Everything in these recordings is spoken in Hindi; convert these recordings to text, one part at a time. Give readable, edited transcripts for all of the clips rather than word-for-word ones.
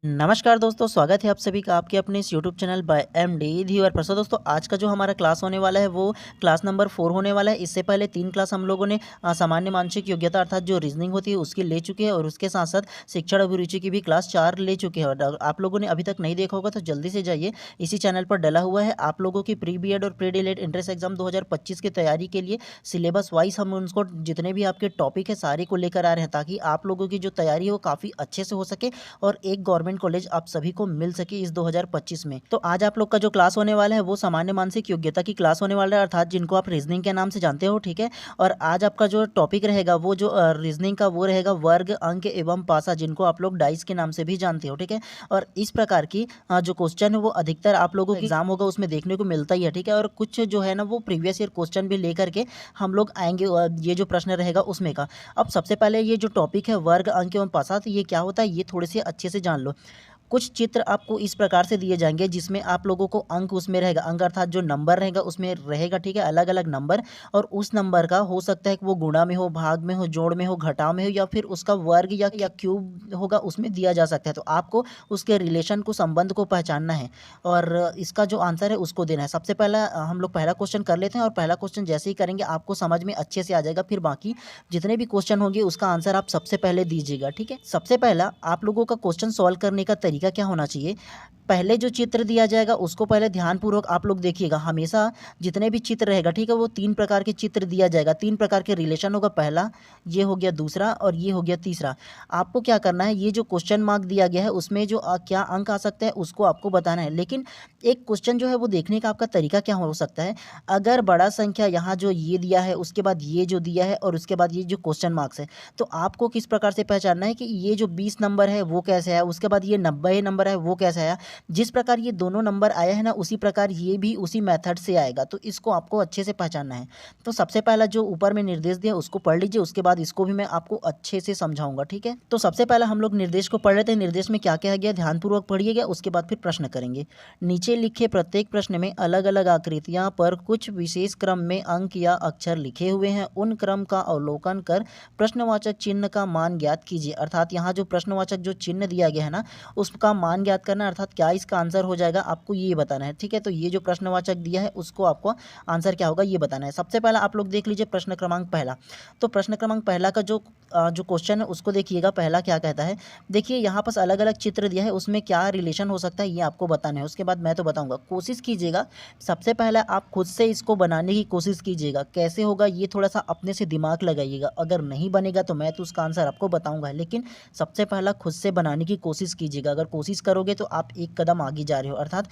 नमस्कार दोस्तों, स्वागत है आप सभी का आपके अपने इस यूट्यूब चैनल बाय एमडी धीवर पर। दोस्तों आज का जो हमारा क्लास होने वाला है वो क्लास नंबर 4 होने वाला है। इससे पहले 3 क्लास हम लोगों ने सामान्य मानसिक योग्यता अर्थात जो रीजनिंग होती है उसकी ले चुके हैं और उसके साथ साथ शिक्षण अभिरुचि की भी क्लास 4 ले चुके हैं। और अगर आप लोगों ने अभी तक नहीं देखा होगा तो जल्दी से जाइए, इसी चैनल पर डला हुआ है आप लोगों की प्री बी एड और प्री डी एंट्रेंस एग्जाम 2025 की तैयारी के लिए सिलेबस वाइज हम उनको जितने भी आपके टॉपिक है सारे को लेकर आ रहे हैं, ताकि आप लोगों की जो तैयारी है वो काफ़ी अच्छे से हो सके और एक गवर्नमेंट कॉलेज आप सभी को मिल सके इस 2025 में। तो आज आप लोग का जो क्लास होने वाला है वो सामान्य मानसिक योग्यता की क्लास होने वाला है, अर्थात जिनको आप रीजनिंग के नाम से जानते हो, ठीक है। और आज आपका जो टॉपिक रहेगा वो जो रीजनिंग का वो रहेगा वर्ग, अंक एवं पासा, जिनको आप लोग डाइस के नाम से भी जानते हो, ठीक है। और इस प्रकार की जो क्वेश्चन है वो अधिकतर आप लोगों के एग्जाम होगा उसमें देखने को मिलता ही है, ठीक है। और कुछ जो है ना वो प्रीवियस ईयर क्वेश्चन भी लेकर के हम लोग आएंगे, ये जो प्रश्न रहेगा उसमें का। अब सबसे पहले ये जो टॉपिक है वर्ग, अंक एवं पासा, तो ये क्या होता है ये थोड़े से अच्छे से जान लो। कुछ चित्र आपको इस प्रकार से दिए जाएंगे जिसमें आप लोगों को अंक उसमें रहेगा, अंक अर्थात जो नंबर रहेगा उसमें रहेगा, ठीक है, अलग अलग नंबर। और उस नंबर का हो सकता है कि वो गुणा में हो, भाग में हो, जोड़ में हो, घटाव में हो, या फिर उसका वर्ग या क्यूब होगा उसमें दिया जा सकता है। तो आपको उसके रिलेशन को, संबंध को पहचानना है और इसका जो आंसर है उसको देना है। सबसे पहला हम लोग पहला क्वेश्चन कर लेते हैं और पहला क्वेश्चन जैसे ही करेंगे आपको समझ में अच्छे से आ जाएगा, फिर बाकी जितने भी क्वेश्चन होंगे उसका आंसर आप सबसे पहले दीजिएगा, ठीक है। सबसे पहला आप लोगों का क्वेश्चन सॉल्व करने का तरीका क्या होना चाहिए, पहले जो चित्र दिया जाएगा उसको पहले ध्यानपूर्वक आप लोग देखिएगा। हमेशा जितने भी चित्र रहेगा, ठीक है, वो 3 प्रकार के चित्र दिया जाएगा, 3 प्रकार के रिलेशन होगा। पहला ये हो गया, दूसरा और ये हो गया तीसरा। आपको क्या करना है, ये जो क्वेश्चन मार्क दिया गया है उसमें जो क्या अंक आ सकता है उसको आपको बताना है। लेकिन एक क्वेश्चन जो है वो देखने का आपका तरीका क्या हो सकता है, अगर बड़ा संख्या यहाँ जो ये दिया है उसके बाद ये जो दिया है और उसके बाद ये जो क्वेश्चन मार्क्स है, तो आपको किस प्रकार से पहचानना है कि ये जो 20 नंबर है वो कैसे आया, उसके बाद ये 90 नंबर है वो कैसे आया। जिस प्रकार ये दोनों नंबर आया है ना उसी प्रकार ये भी उसी मेथड से आएगा, तो इसको आपको अच्छे से पहचानना है। तो सबसे पहला जो ऊपर में निर्देश दिया उसको पढ़ लीजिए, उसके बाद इसको भी मैं आपको अच्छे से समझाऊंगा, ठीक है। तो सबसे पहला हम लोग निर्देश को पढ़ लेते हैं। निर्देश में क्या क्या गया ध्यानपूर्वक पढ़िएगा, उसके बाद फिर प्रश्न करेंगे। नीचे लिखे प्रत्येक प्रश्न में अलग अलग आकृतियां पर कुछ विशेष क्रम में अंक या अक्षर लिखे हुए हैं, उन क्रम का अवलोकन कर प्रश्नवाचक चिन्ह का मान ज्ञात कीजिए। अर्थात यहाँ जो प्रश्नवाचक जो चिन्ह दिया गया है ना उसका मान ज्ञात करना, अर्थात क्या इसका आंसर हो जाएगा आपको ये बताना है, ठीक है। तो ये जो प्रश्नवाचक दिया है उसको आपको आंसर क्या होगा ये बताना है। सबसे पहला आप लोग देख लीजिए प्रश्न क्रमांक पहला। तो प्रश्न क्रमांक पहला का जो क्वेश्चन है उसको देखिएगा, पहला क्या कहता है। देखिए यहाँ पर अलग अलग चित्र दिया है, उसमें क्या रिलेशन हो सकता है ये आपको बताना है, उसके बाद मैं तो बताऊंगा। कोशिश कीजिएगा सबसे पहले आप खुद से इसको बनाने की कोशिश कीजिएगा, कैसे होगा ये थोड़ा सा अपने से दिमाग लगाइएगा। अगर नहीं बनेगा तो मैं तो उसका आंसर आपको बताऊंगा, लेकिन सबसे पहला खुद से बनाने की कोशिश कीजिएगा। अगर कोशिश करोगे तो आप एक कदम आगे जा रहे हो। अर्थात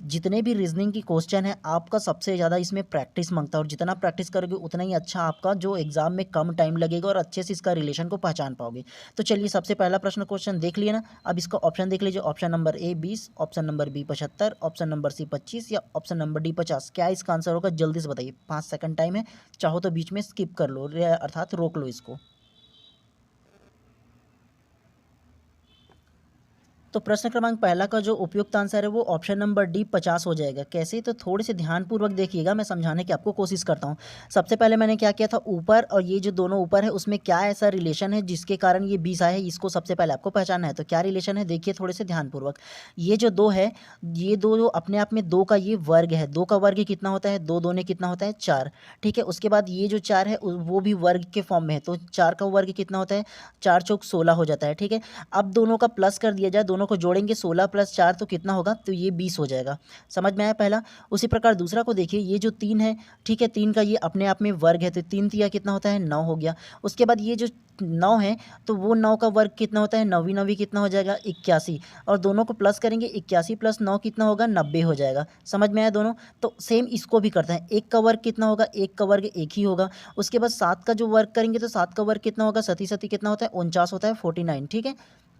जितने भी रीजनिंग की क्वेश्चन है आपका सबसे ज़्यादा इसमें प्रैक्टिस मांगता है, और जितना प्रैक्टिस करोगे उतना ही अच्छा आपका जो एग्जाम में कम टाइम लगेगा और अच्छे से इसका रिलेशन को पहचान पाओगे। तो चलिए सबसे पहला प्रश्न क्वेश्चन देख लिया ना। अब इसका ऑप्शन देख लीजिए, option number A 20, option number B 75, option number C 25 या ऑप्शन नंबर डी 50। क्या इसका आंसर होगा जल्दी से बताइए, 5 सेकंड टाइम है, चाहो तो बीच में स्किप कर लो अर्थात रोक लो इसको। तो प्रश्न क्रमांक पहला का जो उपयुक्त आंसर है वो ऑप्शन नंबर डी 50 हो जाएगा। कैसे, तो थोड़े से ध्यानपूर्वक देखिएगा, मैं समझाने की आपको कोशिश करता हूँ। सबसे पहले मैंने क्या किया था, ऊपर और ये जो दोनों ऊपर है उसमें क्या ऐसा रिलेशन है जिसके कारण ये 20 आया है, इसको सबसे पहले आपको पहचानना है। तो क्या रिलेशन है देखिए थोड़े से ध्यानपूर्वक। ये जो दो है, ये दो जो अपने आप में दो का ये वर्ग है, दो का वर्ग कितना होता है, दो ने कितना होता है 4, ठीक है। उसके बाद ये जो 4 है वो भी वर्ग के फॉर्म में है, तो 4 का वर्ग कितना होता है, 4 चौक 16 हो जाता है, ठीक है। अब दोनों का प्लस कर दिया जाए, दोनों को जोड़ेंगे 16 + 4 तो कितना होगा, तो ये 20 हो जाएगा। समझ में आया पहला। उसी प्रकार दूसरा को देखिए, ये जो 3 है, ठीक है, 3 का ये अपने आप में वर्ग है, तो 3 तिया कितना होता है 9 हो गया। उसके बाद ये जो 9 है तो वो 9 का वर्ग कितना होता है, नौवीं नौवीं कितना हो जाएगा 81, और दोनों को प्लस करेंगे 81 + 9 कितना होगा 90 हो जाएगा। समझ में आया दोनों। तो सेम इसको भी करते हैं, 1 का वर्ग कितना होगा, 1 का वर्ग 1 ही होगा। उसके बाद 7 का जो वर्ग करेंगे तो 7 का वर्ग कितना होगा, सती सती कितना होता है 49 होता है, 49, ठीक है।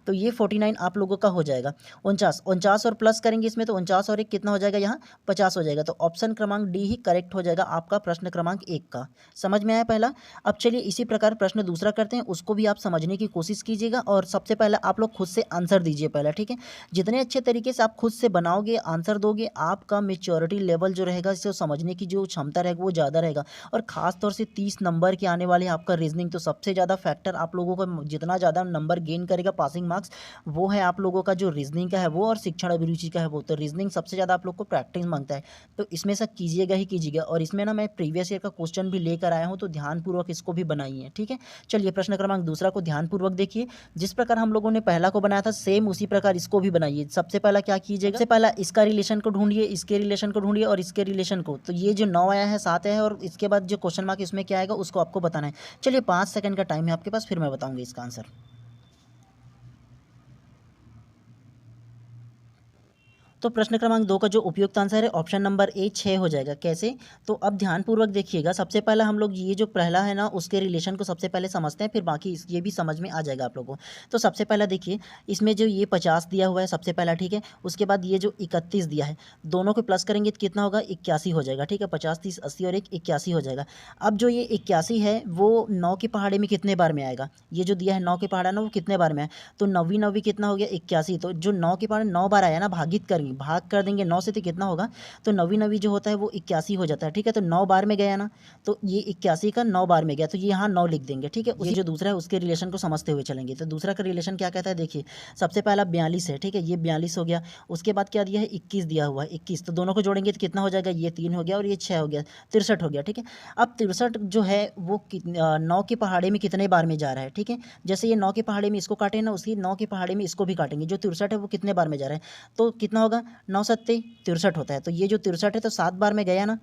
तो ये 49 आप लोगों का हो जाएगा। 49 और प्लस करेंगे इसमें तो 49 और 1 कितना हो जाएगा, यहाँ 50 हो जाएगा। तो ऑप्शन क्रमांक डी ही करेक्ट हो जाएगा आपका प्रश्न क्रमांक 1 का। समझ में आया पहला। अब चलिए इसी प्रकार प्रश्न दूसरा करते हैं, उसको भी आप समझने की कोशिश कीजिएगा और सबसे पहले आप लोग खुद से आंसर दीजिए पहले, ठीक है। जितने अच्छे तरीके से आप खुद से बनाओगे, आंसर दोगे, आपका मेच्योरिटी लेवल जो रहेगा, इसे समझने की जो क्षमता रहेगी वो ज़्यादा रहेगा। और खास तौर से 30 नंबर के आने वाले आपका रीजनिंग, तो सबसे ज़्यादा फैक्टर आप लोगों को जितना ज़्यादा नंबर गेन करेगा पासिंग मार्क्स मार्क्स वो है आप लोगों का जो रीजनिंग का है वो, और शिक्षण अभिरुचि का है वो। तो रीजनिंग सबसे ज़्यादा आप लोग को प्रैक्टिस मांगता है, तो इसमें से कीजिएगा ही कीजिएगा। और इसमें ना मैं प्रीवियस ईयर का क्वेश्चन भी लेकर आया हूँ, तो ध्यानपूर्वक इसको भी बनाइए, ठीक है। चलिए प्रश्न क्रमांक दूसरा को ध्यानपूर्वक देखिए। जिस प्रकार हम लोगों ने पहला को बनाया था सेम उसी प्रकार इसको भी बनाइए। सबसे पहला क्या कीजिएगा, सबसे पहला इसका रिलेशन को ढूंढिए, इसके रिलेशन को ढूंढिए और इसके रिलेशन को। तो ये जो 9 आया है 7 आया है, और इसके बाद जो क्वेश्चन मार्क इसमें क्या आएगा उसको आपको बताना है। चलिए 5 सेकंड का टाइम है आपके पास, फिर मैं बताऊंगी इसका आंसर। तो प्रश्न क्रमांक 2 का जो उपयुक्त आंसर है ऑप्शन नंबर ए 6 हो जाएगा। कैसे, तो अब ध्यानपूर्वक देखिएगा। सबसे पहला हम लोग ये जो पहला है ना उसके रिलेशन को सबसे पहले समझते हैं, फिर बाकी ये भी समझ में आ जाएगा आप लोगों को। तो सबसे पहला देखिए, इसमें जो ये 50 दिया हुआ है सबसे पहला, ठीक है। उसके बाद ये जो 31 दिया है, दोनों को प्लस करेंगे तो कितना होगा, 81 हो जाएगा, ठीक है। 50 30 80 और 81 हो जाएगा। अब जो ये 81 है वो 9 के पहाड़े में कितने बार में आएगा, ये जो दिया है 9 के पहाड़ा ना वो कितने बार में है, तो 9 9 कितना हो गया 81। तो जो 9 के पहाड़े 9 बार आया ना, भागित करेंगे, भाग कर देंगे 9 से तो कितना होगा, तो 9 9 जो होता है वो 81 हो जाता है, ठीक है। तो 9 बार में गया ना, तो ये 81 का 9 बार में गया, तो ये यहाँ 9 लिख देंगे, ठीक है। ये जो दूसरा है उसके रिलेशन को समझते हुए चलेंगे। तो दूसरा का रिलेशन क्या कहता है, देखिए सबसे पहला 42 है, ठीक है, ये 42 हो गया। उसके बाद क्या दिया है, 21 दिया हुआ है, 21। तो दोनों को जोड़ेंगे तो कितना हो जाएगा, ये 3 हो गया और ये 6 हो गया, 63 हो गया, ठीक है। अब 63 जो है वो 9 के पहाड़े में कितने बार में जा रहा है, ठीक है। जैसे ये 9 के पहाड़े में इसको काटे ना, उसी 9 के पहाड़े में इसको भी काटेंगे। जो 63 है वो कितने बार में जा रहा है, तो कितना होगा, 9 सत्ते 63 होता है। तो ये जो 63 है तो 7 बार में गया ना,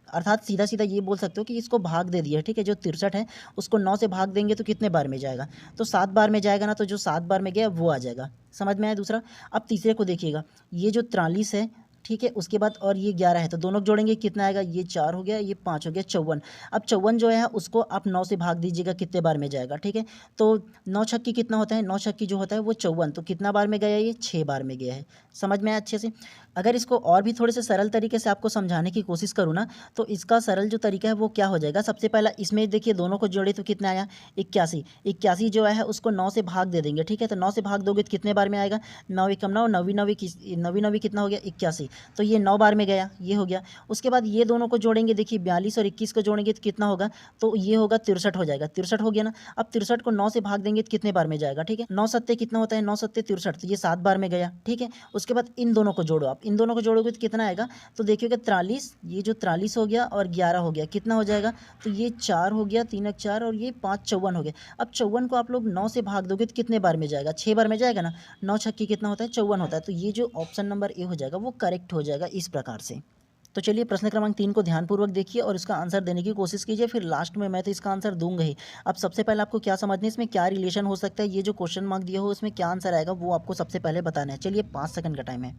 अर्थात सीधा सीधा ये बोल सकते हो कि इसको भाग दे दिया, ठीक है। जो 63 है उसको 9 से भाग देंगे तो कितने बार में जाएगा, तो 7 बार में जाएगा ना, तो जो 7 बार में गया वो आ जाएगा। समझ में आया दूसरा। अब तीसरे को देखिएगा, ये जो 43 है, ठीक है, उसके बाद और ये 11 है, तो दोनों को जोड़ेंगे कितना आएगा, ये 4 हो गया, ये 5 हो गया, 54। अब 54 जो है उसको आप 9 से भाग दीजिएगा कितने बार में जाएगा, ठीक है। तो 9 छक्की कितना होता है, 9 छक्की जो होता है वो 54, तो कितना बार में गया, ये 6 बार में गया है। समझ में आया अच्छे से। अगर इसको और भी थोड़े से सरल तरीके से आपको समझाने की कोशिश करूँ ना, तो इसका सरल जो तरीका है वो क्या हो जाएगा, सबसे पहला इसमें देखिए दोनों को जोड़े तो कितना आया, 81। 81 जो है उसको 9 से भाग दे देंगे, ठीक है। तो 9 से भाग दोगे तो कितने बार में आएगा, 9 एकम 9, 9 9 कितना हो गया 81, तो ये 9 बार में गया, ये हो गया। उसके बाद ये दोनों को जोड़ेंगे, देखिए 42 और 21 को जोड़ेंगे तो कितना होगा, तो ये होगा 63 हो जाएगा, 63 हो गया ना। अब 63 को 9 से भाग देंगे तो कितने बार में जाएगा, ठीक है। 9 सत्ते कितना होता है, 9 सत्ते 63, तो ये 7 बार में गया, ठीक है। उसके बाद इन दोनों को जोड़ो, आप इन दोनों को जोड़ोगे तो कितना आएगा, तो देखिएगा 43, ये जो 43 हो गया और 11 हो गया, कितना हो जाएगा, तो ये 4 हो गया, 3 4 और ये 5 54 हो गया। अब 54 को आप लोग 9 से भाग दोगे तो कितने बार में जाएगा, 6 बार में जाएगा ना। 9 छक्की कितना होता है, 54 होता है। तो ये जो ऑप्शन नंबर ए हो जाएगा वो करेक्ट हो जाएगा इस प्रकार से। तो चलिए प्रश्न क्रमांक 3 को ध्यानपूर्वक देखिए और इसका आंसर देने की कोशिश कीजिए, फिर लास्ट में मैं तो इसका आंसर दूंगा ही। अब सबसे पहले आपको क्या समझना है, इसमें क्या रिलेशन हो सकता है, ये जो क्वेश्चन मार्क दिया हो उसमें क्या आंसर आएगा वो आपको सबसे पहले बताना है। चलिए 5 सेकंड का टाइम है।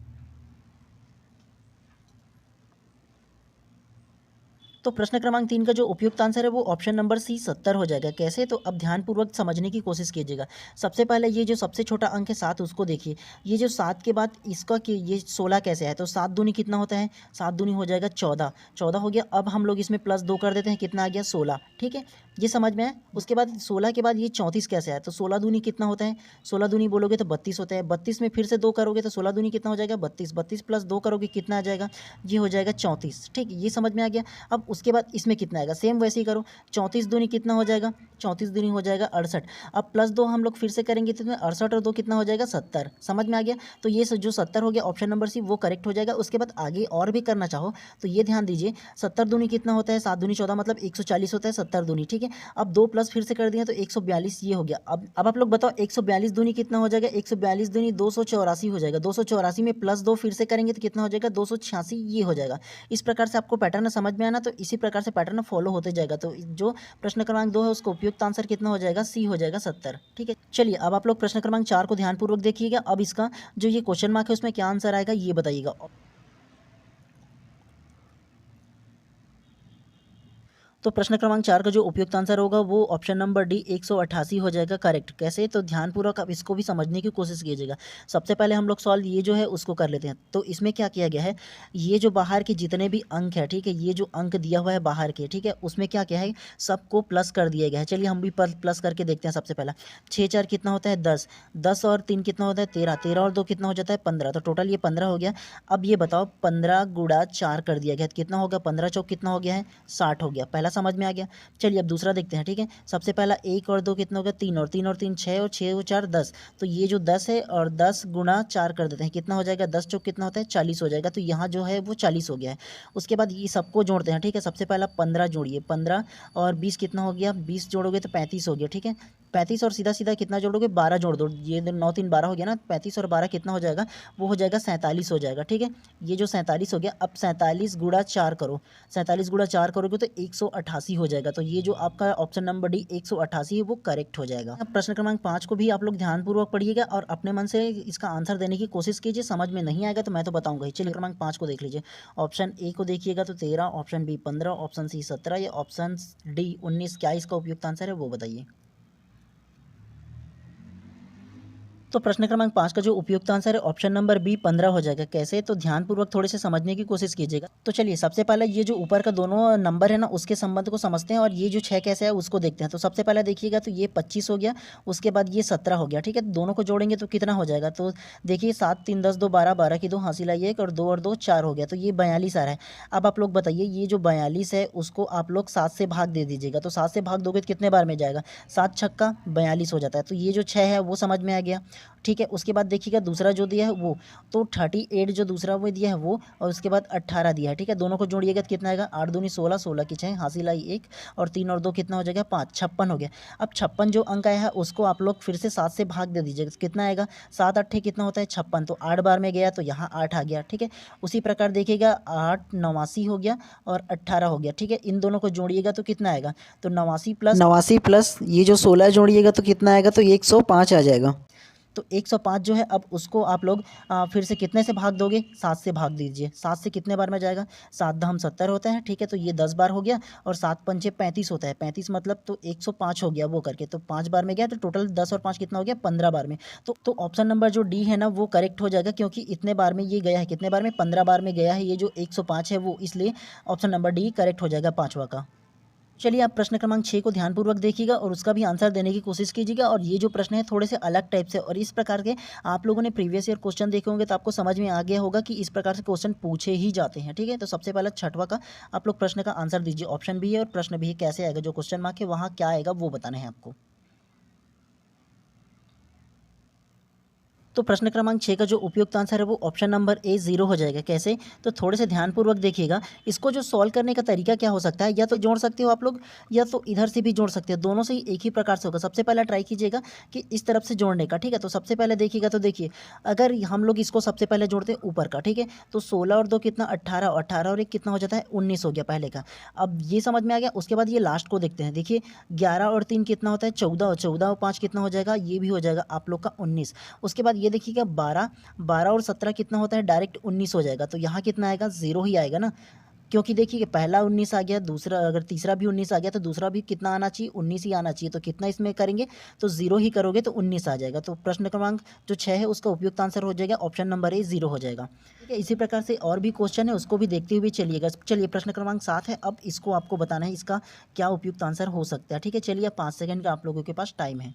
तो प्रश्न क्रमांक 3 का जो उपयुक्त आंसर है वो ऑप्शन नंबर सी 70 हो जाएगा। कैसे, तो अब ध्यानपूर्वक समझने की कोशिश कीजिएगा। सबसे पहले ये जो सबसे छोटा अंक है 7 उसको देखिए। ये जो 7 के बाद इसका कि ये 16 कैसे है, तो 7 दूनी कितना होता है, 7 दूनी हो जाएगा 14, 14 हो गया। अब हम लोग इसमें प्लस 2 कर देते हैं, कितना आ गया 16, ठीक है, ये समझ में आया। उसके बाद 16 के बाद ये 34 कैसे है, तो 16 दूनी कितना होता है, 16 दूनी बोलोगे तो 32 होता है। 32 में फिर से 2 करोगे तो 16 दूनी कितना हो जाएगा 32, 32 प्लस 2 करोगे कितना आ जाएगा, ये हो जाएगा 34, ठीक, ये समझ में आ गया। अब उसके बाद इसमें कितना आएगा, सेम वैसे ही करो, 34 दूनी कितना हो जाएगा, 34 दूनी हो जाएगा 68। अब प्लस 2 हम लोग फिर से करेंगे तो इसमें 68 और 2 कितना हो जाएगा 70, समझ में आ गया। तो ये जो 70 हो गया ऑप्शन नंबर सी वो करेक्ट हो जाएगा। उसके बाद आगे और भी करना चाहो तो ये ध्यान दीजिए, 70 दूनी कितना होता है, 7 दूनी 14 मतलब 140 होता है 70 दूनी, ठीक है। अब 2 प्लस फिर से कर दिया तो 142 ये हो गया। अब आप लोग बताओ 142 दूनी कितना हो जाएगा, 142 दूनी 284 हो जाएगा। 284 में प्लस 2 फिर से करेंगे तो कितना हो जाएगा 286 ये हो जाएगा। इस प्रकार से आपको पैटर्न समझ में आना, तो इसी प्रकार से पैटर्न फॉलो होते जाएगा। तो जो प्रश्न क्रमांक 2 है उसका उपयुक्त आंसर कितना हो जाएगा, सी हो जाएगा 70, ठीक है। चलिए अब आप लोग प्रश्न क्रमांक 4 को ध्यानपूर्वक देखिएगा। अब इसका जो ये क्वेश्चन मार्क है उसमें क्या आंसर आएगा ये बताइएगा। तो प्रश्न क्रमांक 4 का जो उपयुक्त आंसर होगा वो ऑप्शन नंबर डी 188 हो जाएगा करेक्ट। कैसे, तो ध्यानपूर्वक आप इसको भी समझने की कोशिश कीजिएगा। सबसे पहले हम लोग सॉल्व ये जो है उसको कर लेते हैं। तो इसमें क्या किया गया है, ये जो बाहर के जितने भी अंक है, ठीक है, ये जो अंक दिया हुआ है बाहर के, ठीक है, उसमें क्या क्या है सबको प्लस कर दिया गया है। चलिए हम भी प्लस करके देखते हैं। सबसे पहला 6 4 कितना होता है 10, 10 और 3 कितना होता है 13, 13 और 2 कितना हो जाता है 15, तो टोटल ये 15 हो गया। अब ये बताओ 15 गुणा 4 कर दिया गया तो कितना होगा, 15 चौक कितना हो गया है 60 हो गया। पहला समझ में आ गया। चलिए अब दूसरा देखते हैं, ठीक है। सबसे पहला 1 और 2 कितना हो गया, 3 और 3 और 3 6 और 6 और 4 10। तो ये जो 10 है और 10 गुणा 4 कर देते हैं, कितना हो जाएगा, 10 चौक कितना होता है, 40 हो जाएगा। तो यहाँ जो है वो 40 हो गया है। उसके बाद ये सबको जोड़ते हैं, ठीक है। सबसे पहला 15 जोड़िए, 15 और 20 कितना हो गया, 20 जोड़ोगे तो 35 हो गया, ठीक है। 35 और सीधा सीधा कितना जोड़ोगे, 12 जोड़ दो, ये 9 3 12 हो गया ना। 35 और 12 कितना हो जाएगा, वो हो जाएगा 47 हो जाएगा, ठीक है। ये जो 47 हो गया, अब 47 गुणा 4 करो, 47 गुणा 4 करोगे तो 188 हो जाएगा। तो ये जो आपका ऑप्शन नंबर डी 188 है वो करेक्ट हो जाएगा। अब प्रश्न क्रमांक 5 को भी आप लोग ध्यानपूर्वक पढ़िएगा और अपने मन से इसका आंसर देने की कोशिश कीजिए। समझ में नहीं आएगा तो मैं तो बताऊंगा ही। चलिए क्रमांक 5 को देख लीजिए। ऑप्शन ए को देखिएगा तो 13, ऑप्शन बी 15, ऑप्शन सी 17 या ऑप्शन डी 19। क्या इसका उपयुक्त आंसर है वो बताइए। तो प्रश्न क्रमांक 5 का जो उपयुक्त आंसर है ऑप्शन नंबर बी 15 हो जाएगा। कैसे, तो ध्यानपूर्वक थोड़े से समझने की कोशिश कीजिएगा। तो चलिए सबसे पहले ये जो ऊपर का दोनों नंबर है ना उसके संबंध को समझते हैं और ये जो 6 कैसे है उसको देखते हैं। तो सबसे पहले देखिएगा तो ये 25 हो गया, उसके बाद ये 17 हो गया, ठीक है। दोनों को जोड़ेंगे तो कितना हो जाएगा, तो देखिए 7 3 10 2 12, 12 की 2 हासिल आई 1 और 2 और 2 4 हो गया। तो ये 42 आ रहा है। अब आप लोग बताइए ये जो 42 है उसको आप लोग 7 से भाग दे दीजिएगा। तो 7 से भाग दोगे तो कितने बार में जाएगा, 7 छक्का 42 हो जाता है। तो ये जो 6 है वो समझ में आ गया, ठीक है। उसके बाद देखिएगा दूसरा जो दिया है वो, तो 38 जो दूसरा वो दिया है वो, और उसके बाद 18 दिया है, ठीक है। दोनों को जोड़िएगा तो कितना आएगा, 8 दूनी 16, 16 की 6 हासिल आई 1 और 3 और 2 कितना हो जाएगा 5, 56 हो गया। अब 56 जो अंक आया है उसको आप लोग फिर से 7 से भाग दे दीजिएगा तो कितना आएगा, 7 8 कितना होता है 56, तो 8 बार में गया तो यहाँ 8 आ गया, ठीक है। उसी प्रकार देखिएगा 8 89 हो गया और 18 हो गया, ठीक है। इन दोनों को जोड़िएगा तो कितना आएगा, तो 89 प्लस ये जो 16 जोड़िएगा तो कितना आएगा, तो 105 आ जाएगा। तो 105 जो है अब उसको आप लोग फिर से कितने से भाग दोगे, 7 से भाग दीजिए। 7 से कितने बार में जाएगा, 7 दम 70 होता है, ठीक है। तो ये 10 बार हो गया और 7 पंचे 35 होता है, 35 मतलब तो 105 हो गया वो करके, तो 5 बार में गया तो टोटल 10 और 5 कितना हो गया 15 बार में। तो ऑप्शन नंबर जो डी है ना वो करेक्ट हो जाएगा, क्योंकि इतने बार में ये गया है, कितने बार में 15 बार में गया है ये जो 105 है वो, इसलिए ऑप्शन नंबर डी करेक्ट हो जाएगा पाँचवा का। चलिए आप प्रश्न क्रमांक 6 को ध्यानपूर्वक देखिएगा और उसका भी आंसर देने की कोशिश कीजिएगा। और ये जो प्रश्न है थोड़े से अलग टाइप से, और इस प्रकार के आप लोगों ने प्रीवियस ईयर क्वेश्चन देखे होंगे तो आपको समझ में आ गया होगा कि इस प्रकार से क्वेश्चन पूछे ही जाते हैं, ठीक है। तो सबसे पहला छठवां का आप लोग प्रश्न का आंसर दीजिए। ऑप्शन बी है और प्रश्न भी है, कैसे आएगा, जो क्वेश्चन मार्क है वहाँ क्या आएगा वो बताना है आपको। तो प्रश्न क्रमांक 6 का जो उपयुक्त आंसर है वो ऑप्शन नंबर ए 0 हो जाएगा। कैसे, तो थोड़े से ध्यानपूर्वक देखिएगा। इसको जो सॉल्व करने का तरीका क्या हो सकता है, या तो जोड़ सकते हो आप लोग या तो इधर से भी जोड़ सकते हो, दोनों से ही एक ही प्रकार से होगा। सबसे पहला ट्राई कीजिएगा कि इस तरफ से जोड़ने का, ठीक है। तो सबसे पहले देखिएगा तो देखिए अगर हम लोग इसको सबसे पहले जोड़ते हैं ऊपर का, ठीक है, तो 16 और 2 कितना 18, 18 और 1 कितना हो जाता है 19 हो गया पहले का। अब ये समझ में आ गया। उसके बाद ये लास्ट को देखते हैं। देखिए 11 और 3 कितना होता है 14, और 14 और 5 कितना हो जाएगा, ये भी हो जाएगा आप लोग का 19। उसके बाद ये देखिएगा 12, 12 और 17 कितना होता है डायरेक्ट 19 हो जाएगा। तो यहाँ कितना आएगा, 0 ही आएगा ना, क्योंकि देखिए पहला 19 आ गया, दूसरा अगर तीसरा भी 19 आ गया तो दूसरा भी कितना आना चाहिए, 19 ही आना चाहिए। तो कितना इसमें करेंगे, तो 0 ही करोगे तो 19 आ जाएगा। तो प्रश्न क्रमांक जो 6 है उसका उपयुक्त आंसर हो जाएगा ऑप्शन नंबर ए 0 हो जाएगा, ठीक है। इसी प्रकार से और भी क्वेश्चन है उसको भी देखते हुए चलिएगा। चलिए प्रश्न क्रमांक 7 है, अब इसको आपको बताना है इसका क्या उपयुक्त आंसर हो सकता है, ठीक है। चलिए 5 सेकंड का आप लोगों के पास टाइम है।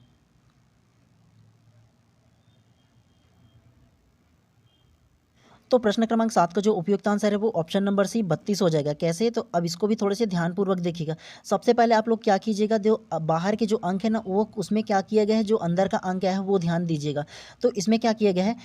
तो प्रश्न क्रमांक 7 का जो उपयुक्त आंसर है वो ऑप्शन नंबर सी 32 हो जाएगा। कैसे, तो अब इसको भी थोड़े से ध्यानपूर्वक देखिएगा। सबसे पहले आप लोग क्या कीजिएगा, जो बाहर के जो अंक है ना वो उसमें क्या किया गया है, जो अंदर का अंक है वो ध्यान दीजिएगा। तो इसमें क्या किया गया है,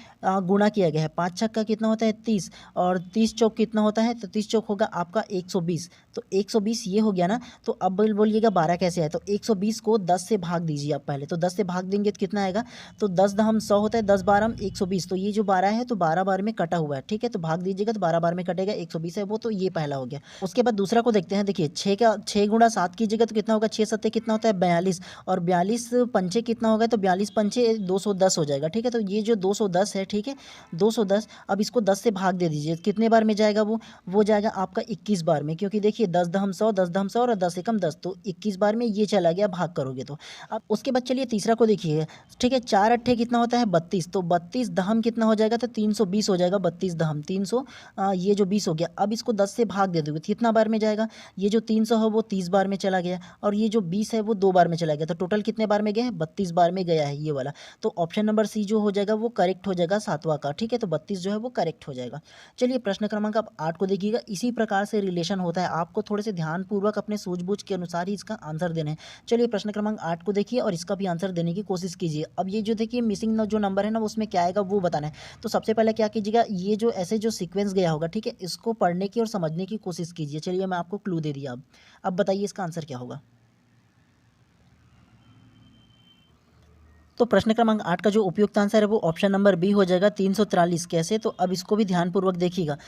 गुणा किया गया है। 5 छक्का कितना होता है 30, और 30 चौक कितना होता है, तो 30 चौक होगा आपका 120। तो 120 ये हो गया ना। तो अब बोलिएगा 12 कैसे आए, तो 120 को 10 से भाग दीजिए आप पहले। तो 10 से भाग देंगे तो कितना आएगा, तो 10 दहम 100 होता है, 10 12 120। तो ये जो 12 है तो 12 बार में कटा हुआ है, ठीक है। तो भाग दीजिएगा तो 12 बार में कटेगा, 120 है वो, तो ये पहला हो गया। उसके बाद दूसरा को देखते हैं। देखिए 6 का 6 गुणा 7 कीजिएगा तो कितना होगा, 6 सत्ते कितना होता है 42, और 42 पंचे कितना होगा, तो 42 पंचे 210 हो जाएगा, ठीक है। तो ये जो 210 है, ठीक है 210, अब इसको 10 से भाग दे दीजिए। कितने बार में जाएगा वो जाएगा आपका 21 बार में, क्योंकि देखिए 10 दहम 100, 10 दहम 100 और 10 एकम 10, तो 21 बार में ये चला गया भाग करोगे तो। अब उसके बाद चलिए तीसरा को देखिए, ठीक है। 4 अट्ठे कितना होता है 32, तो 32 दहम कितना हो जाएगा, तो 320 हो जाएगा 32 32 दहम 300, ये जो 20 हो गया। अब इसको 10 से भाग दे दोगे तो कितना बार में जाएगा? ये जो 300 है वो 30 बार में चला गया, और ये जो 20 है वो 2 बार में चला गया, तो टोटल कितने बार में गया है? 32 बार में गया है ये वाला। तो ऑप्शन नंबर सी जो हो जाएगा वो करेक्ट हो जाएगा सातवां का, ठीक है। तो 32 जो है वो करेक्ट हो जाएगा। चलिए प्रश्न क्रमांक आप 8 को देखिएगा। इसी प्रकार से रिलेशन होता है, आपको थोड़े से ध्यानपूर्वक अपने सूझबूझ के अनुसार ही इसका आंसर देना है। चलिए प्रश्न क्रमांक 8 को देखिए और इसका भी आंसर देने की कोशिश कीजिए। अब ये जो देखिए मिसिंग जो नंबर है ना उसमें क्या आएगा वो बताना है। तो सबसे पहले क्या कीजिएगा, ये जो ऐसे जो सीक्वेंस गया होगा, ठीक है, इसको पढ़ने की और समझने की कोशिश कीजिए। चलिए मैं आपको क्लू दे दिया। अब बताइए इसका आंसर क्या होगा। तो प्रश्न क्रमांक 8 का जो उपयुक्त आंसर है वो ऑप्शन नंबर बी हो जाएगा 343। कैसे? तो अब इसको भी ध्यानपूर्वक देखिएगा।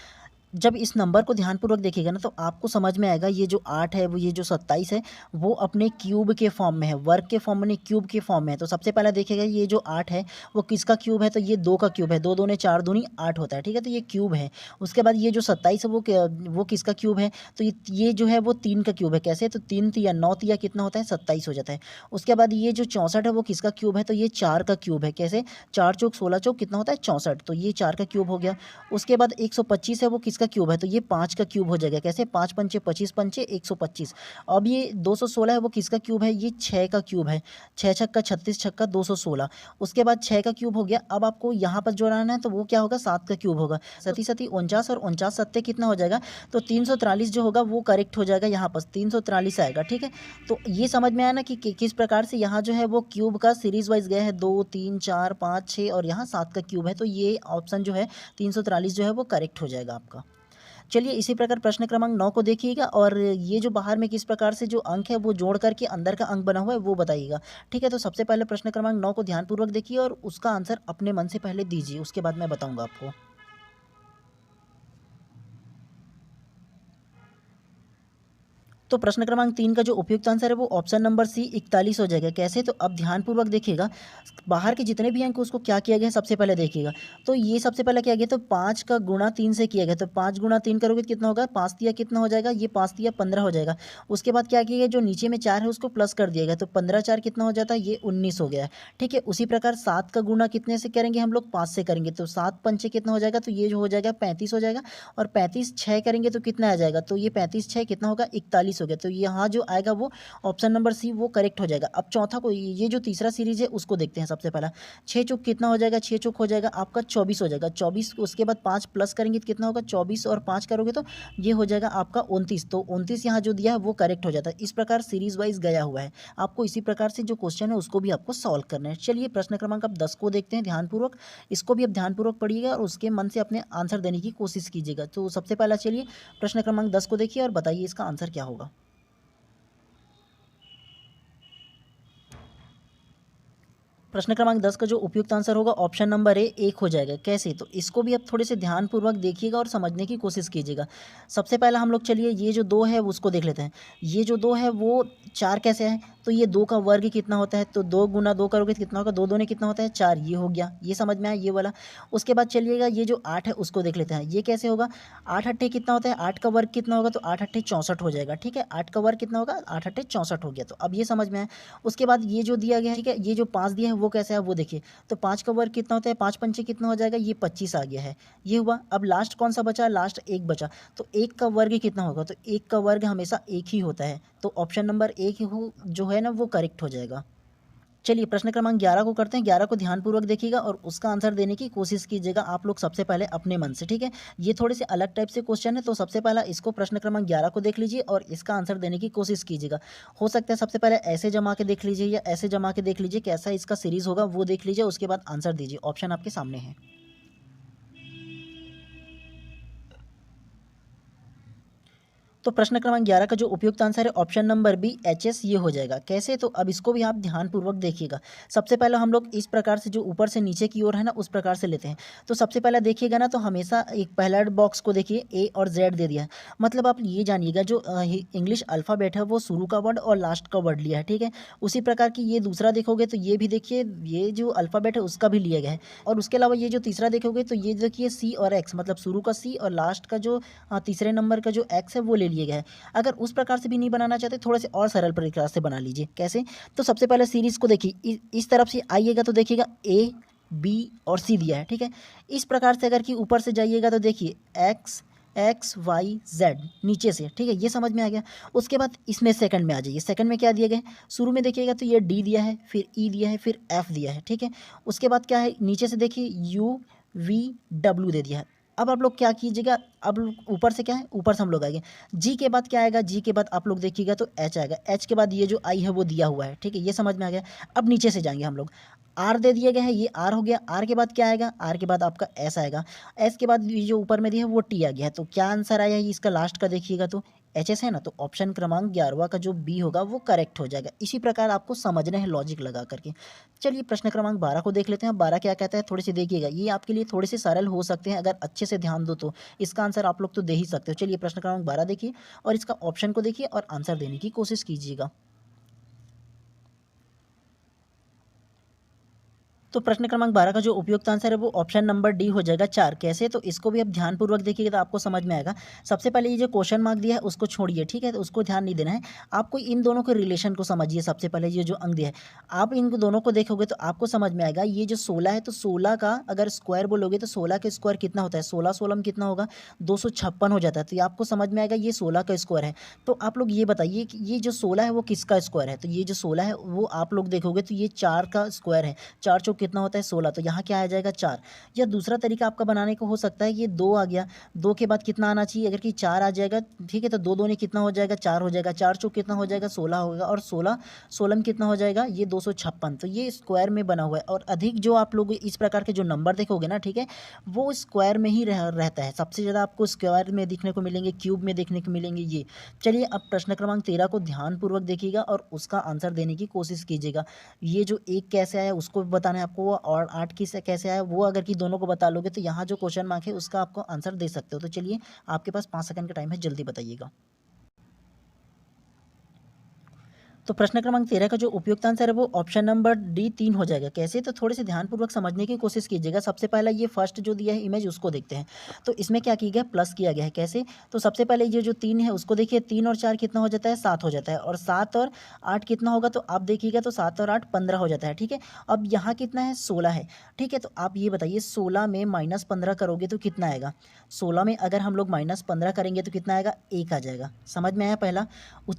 जब इस नंबर को ध्यानपूर्वक देखिएगा ना तो आपको समझ में आएगा, ये जो 8 है, वो ये जो 27 है, वो अपने क्यूब के फॉर्म में है, वर्ग के फॉर्म में नहीं, क्यूब के फॉर्म में है। तो सबसे पहले देखिएगा ये जो 8 है वो किसका क्यूब है? तो ये 2 का क्यूब है, 2 दूनी 4 दूनी 8 होता है, ठीक है। तो ये क्यूब है। उसके बाद ये जो 27 है वो किसका क्यूब है? तो ये जो है वो 3 का क्यूब है। कैसे? तो 3 तिया 9 तिया कितना होता है? 27 हो जाता है। उसके बाद ये जो 64 है वो किसका क्यूब है? तो ये 4 का क्यूब है। कैसे? 4 चौक 16 चौक कितना होता है? 64। तो ये 4 का क्यूब हो गया। उसके बाद 125 है वो किसका क्यूब है? तो ये 5 का क्यूब हो जाएगा। कैसे? 5 पंचे 25 पंचे 125। अब ये 216 है वो किसका क्यूब है? ये 6 का क्यूब है। 6 छक्का 36 छक्का 216। उसके बाद 6 का क्यूब हो गया। अब आपको यहाँ पर जोड़ना है तो वो क्या होगा? 7 का क्यूब होगा। सती सती 49 और 49 सत्ते कितना हो जाएगा? तो 343 जो होगा वो करेक्ट हो जाएगा। यहाँ पर 343 आएगा, ठीक है। तो ये समझ में आया ना कि किस प्रकार से यहाँ जो है वो क्यूब का सीरीज वाइज गया है। 2 3 4 5 6 और यहाँ 7 का क्यूब है। तो ये ऑप्शन जो है 343 जो है वो करेक्ट हो जाएगा आपका। चलिए इसी प्रकार प्रश्न क्रमांक 9 को देखिएगा और ये जो बाहर में किस प्रकार से जो अंक है वो जोड़ करके अंदर का अंक बना हुआ है वो बताइएगा, ठीक है। तो सबसे पहले प्रश्न क्रमांक 9 को ध्यानपूर्वक देखिए और उसका आंसर अपने मन से पहले दीजिए, उसके बाद मैं बताऊंगा आपको। तो प्रश्न क्रमांक 3 का जो उपयुक्त आंसर है वो ऑप्शन नंबर सी 41 हो जाएगा। कैसे? तो अब ध्यानपूर्वक देखिएगा, बाहर के जितने भी अंक उसको क्या किया गया सबसे पहले देखिएगा। तो ये सबसे पहले किया गया तो 5 का गुणा 3 से किया गया, तो 5 गुणा 3 करोगे तो कितना होगा? 5 तिया कितना हो जाएगा? ये 5 तिया 15 हो जाएगा। उसके बाद क्या किया गया, जो नीचे में 4 है उसको प्लस कर दिया गया, तो 15 4 कितना हो जाता है? ये 19 हो गया है, ठीक है। उसी प्रकार 7 का गुणा कितने से करेंगे हम लोग? 5 से करेंगे, तो 7 पंचे कितना हो जाएगा? तो ये जो हो जाएगा 35 हो जाएगा। और 35 6 करेंगे तो कितना आ जाएगा? तो ये 35 6 कितना होगा? 41 हो गया। तो यहाँ जो आएगा वो ऑप्शन नंबर सी वो करेक्ट हो जाएगा। अब चौथा को, ये जो तीसरा सीरीज है उसको देखते हैं। सबसे पहला 6 चौक कितना हो जाएगा? 6 चौक हो जाएगा आपका 24 हो जाएगा। 24 उसके बाद 5 प्लस करेंगे तो कितना होगा? 24 और 5 करोगे तो ये हो जाएगा आपका 29। तो 29 यहाँ जो दिया है वो करेक्ट हो जाता है। इस प्रकार सीरीज वाइज गया हुआ है। आपको इसी प्रकार से जो क्वेश्चन है उसको भी आपको सॉल्व करना है। चलिए प्रश्न क्रमांक अब 10 को देखते हैं ध्यानपूर्वक। इसको भी अब ध्यानपूर्वक पढ़िएगा और उसके मन से अपने आंसर देने की कोशिश कीजिएगा। तो सबसे पहला चलिए प्रश्न क्रमांक 10 को देखिए और बताइए इसका आंसर क्या होगा। प्रश्न क्रमांक 10 का जो उपयुक्त आंसर होगा ऑप्शन नंबर ए 1 हो जाएगा। कैसे? तो इसको भी अब थोड़े से ध्यानपूर्वक देखिएगा और समझने की कोशिश कीजिएगा। सबसे पहला हम लोग चलिए ये जो 2 है उसको देख लेते हैं। ये जो 2 है वो 4 कैसे है? तो ये 2 का वर्ग कितना होता है? तो 2 गुना 2 करोगे तो कितना होगा? 2 दूनी कितना होता है? 4। ये हो गया, ये समझ में आया ये वाला। उसके बाद चलिएगा ये जो 8 है उसको देख लेते हैं। ये कैसे होगा? 8 अट्ठे कितना होता है? 8 का वर्ग कितना होगा? तो 8 अट्ठे 64 हो जाएगा, ठीक है। 8 का वर्ग कितना होगा? 8 अट्ठे 64 हो गया। तो अब ये समझ में आया। उसके बाद ये जो दिया गया है, ठीक है, ये जो 5 दिया है वो कैसे है वो देखिए। तो 5 का वर्ग कितना होता है? 5 पंचे कितना हो जाएगा? ये 25 आ गया है। ये हुआ। अब लास्ट कौन सा बचा? लास्ट 1 बचा। तो 1 का वर्ग कितना होगा? तो 1 का वर्ग हमेशा 1 ही होता है। तो ऑप्शन नंबर 1 हो जो है ना वो करेक्ट हो जाएगा। चलिए प्रश्न क्रमांक 11 को करते हैं। 11 को ध्यानपूर्वक देखिएगा और उसका आंसर देने की कोशिश कीजिएगा आप लोग सबसे पहले अपने मन से, ठीक है। ये थोड़े से अलग टाइप से क्वेश्चन है, तो सबसे पहला इसको प्रश्न क्रमांक 11 को देख लीजिए और इसका आंसर देने की कोशिश कीजिएगा। हो सकता है सबसे पहले ऐसे जमा के देख लीजिए या ऐसे जमा के देख लीजिए, कैसा इसका सीरीज होगा वो देख लीजिए, उसके बाद आंसर दीजिए। ऑप्शन आपके सामने है। तो प्रश्न क्रमांक 11 का जो उपयुक्त आंसर है ऑप्शन नंबर बी HS ये हो जाएगा। कैसे? तो अब इसको भी आप ध्यानपूर्वक देखिएगा। सबसे पहले हम लोग इस प्रकार से जो ऊपर से नीचे की ओर है ना उस प्रकार से लेते हैं। तो सबसे पहले देखिएगा ना तो हमेशा एक पहला बॉक्स को देखिए A और Z दे दिया है। मतलब आप ये जानिएगा जो इंग्लिश अल्फ़ाबेट है वो शुरू का वर्ड और लास्ट का वर्ड लिया है, ठीक है। उसी प्रकार की ये दूसरा देखोगे तो ये भी देखिए, ये जो अल्फ़ाबेट है उसका भी लिया गया है। और उसके अलावा ये जो तीसरा देखोगे तो ये देखिए C और X, मतलब शुरू का C और लास्ट का जो तीसरे नंबर का जो X है वो ले लिया गया है। अगर उस प्रकार से भी नहीं बनाना चाहते, थोड़े से और सरल प्रकार से बना लीजिए। कैसे? तो सबसे पहले सीरीज को देखिए, इस तरफ से आइएगा तो देखिएगा A बी और सी दिया है, ठीक है। इस प्रकार से अगर कि ऊपर से जाइएगा तो देखिए XY Z नीचे से, ठीक है, ये समझ में आ गया। उसके बाद इसमें सेकंड में आ जाइए, सेकंड में क्या दिए गए, शुरू में देखिएगा तो ये D दिया है, फिर E दिया है, फिर F दिया है, ठीक है। उसके बाद क्या है, नीचे से देखिए UVW दे दिया है। अब आप लोग क्या कीजिएगा, अब ऊपर से क्या है, ऊपर से हम लोग आएंगे, जी के बाद क्या आएगा, जी के बाद आप लोग देखिएगा तो एच आएगा, एच के बाद ये जो आई है वो दिया हुआ है, ठीक है, ये समझ में आ गया। अब नीचे से जाएंगे हम लोग, आर दे दिए गए हैं, ये आर हो गया, आर के बाद क्या आएगा, आर के बाद आपका एस आएगा, एस के बाद ये जो ऊपर में दिया है वो टी आ गया है। तो क्या आंसर आया है इसका लास्ट का देखिएगा तो एच एस है ना, तो ऑप्शन क्रमांक 11 का जो बी होगा वो करेक्ट हो जाएगा। इसी प्रकार आपको समझना है लॉजिक लगा करके। चलिए प्रश्न क्रमांक 12 को देख लेते हैं। 12 क्या कहता है, थोड़ी सी देखिएगा, ये आपके लिए थोड़े से सरल हो सकते हैं अगर अच्छे से ध्यान दो तो इसका आंसर आप लोग तो दे ही सकते हो। चलिए प्रश्न क्रमांक 12 देखिए और इसका ऑप्शन को देखिए और आंसर देने की कोशिश कीजिएगा। तो प्रश्न क्रमांक 12 का जो उपयुक्त आंसर है वो ऑप्शन नंबर डी हो जाएगा 4। कैसे, तो इसको भी अब ध्यानपूर्वक देखिएगा तो आपको समझ में आएगा। सबसे पहले ये जो क्वेश्चन मार्क दिया है उसको छोड़िए, ठीक है, तो उसको ध्यान नहीं देना है, आपको इन दोनों के रिलेशन को समझिए। सबसे पहले ये जो अंक दिया है, आप इन दोनों को देखोगे तो आपको समझ में आएगा। ये जो 16 है तो 16 का अगर स्क्वायर बोलोगे तो 16 का स्क्वायर कितना होता है, 16 16 में कितना होगा, 256 हो जाता है। तो ये आपको समझ में आएगा ये 16 का स्क्वायर है। तो आप लोग ये बताइए कि ये जो 16 है वो किसका स्क्वायर है, तो ये जो 16 है वो आप लोग देखोगे तो ये 4 का स्क्वायर है, 4 चौक कितना होता है 16, तो यहाँ क्या आ जाएगा 4। या दूसरा तरीका आपका बनाने को हो सकता है, ये 2 आ गया, 2 के बाद कितना आना चाहिए, अगर कि 4 आ जाएगा, ठीक है, तो 2 दूनी कितना हो जाएगा 4 हो जाएगा, 4 चौक कितना हो जाएगा 16 होगा, और 16 16 में कितना हो जाएगा ये 256। तो ये स्क्वायर में बना हुआ है। और अधिक जो आप लोग इस प्रकार के जो नंबर देखोगे ना, ठीक है, वो स्क्वायर में ही रहता है। सबसे ज़्यादा आपको स्क्वायर में देखने को मिलेंगे, क्यूब में देखने को मिलेंगे ये। चलिए अब प्रश्न क्रमांक 13 को ध्यानपूर्वक देखिएगा और उसका आंसर देने की कोशिश कीजिएगा। ये जो एक कैसे आया उसको बताना है आपको, और 8 किस कैसे आया वो अगर कि दोनों को बता लोगे तो यहाँ जो क्वेश्चन मार्क है उसका आपको आंसर दे सकते हो। तो चलिए आपके पास 5 सेकंड का टाइम है, जल्दी बताइएगा। तो प्रश्न क्रमांक 13 का जो उपयुक्त आंसर है वो ऑप्शन नंबर डी 3 हो जाएगा। कैसे, तो थोड़े से ध्यानपूर्वक समझने की कोशिश कीजिएगा। सबसे पहला ये फर्स्ट जो दिया है इमेज उसको देखते हैं। तो इसमें क्या किया गया, प्लस किया गया है। कैसे, तो सबसे पहले ये जो 3 है उसको देखिए, 3 और 4 कितना हो जाता है 7 हो जाता है, और 7 और 8 कितना होगा, तो आप देखिएगा तो 7 और 8 15 हो जाता है, ठीक है। अब यहाँ कितना है 16 है, ठीक है, तो आप ये बताइए 16 में -15 करोगे तो कितना आएगा। 16 में अगर हम लोग -15 करेंगे तो कितना आएगा, 1 आ जाएगा। समझ में आया पहला।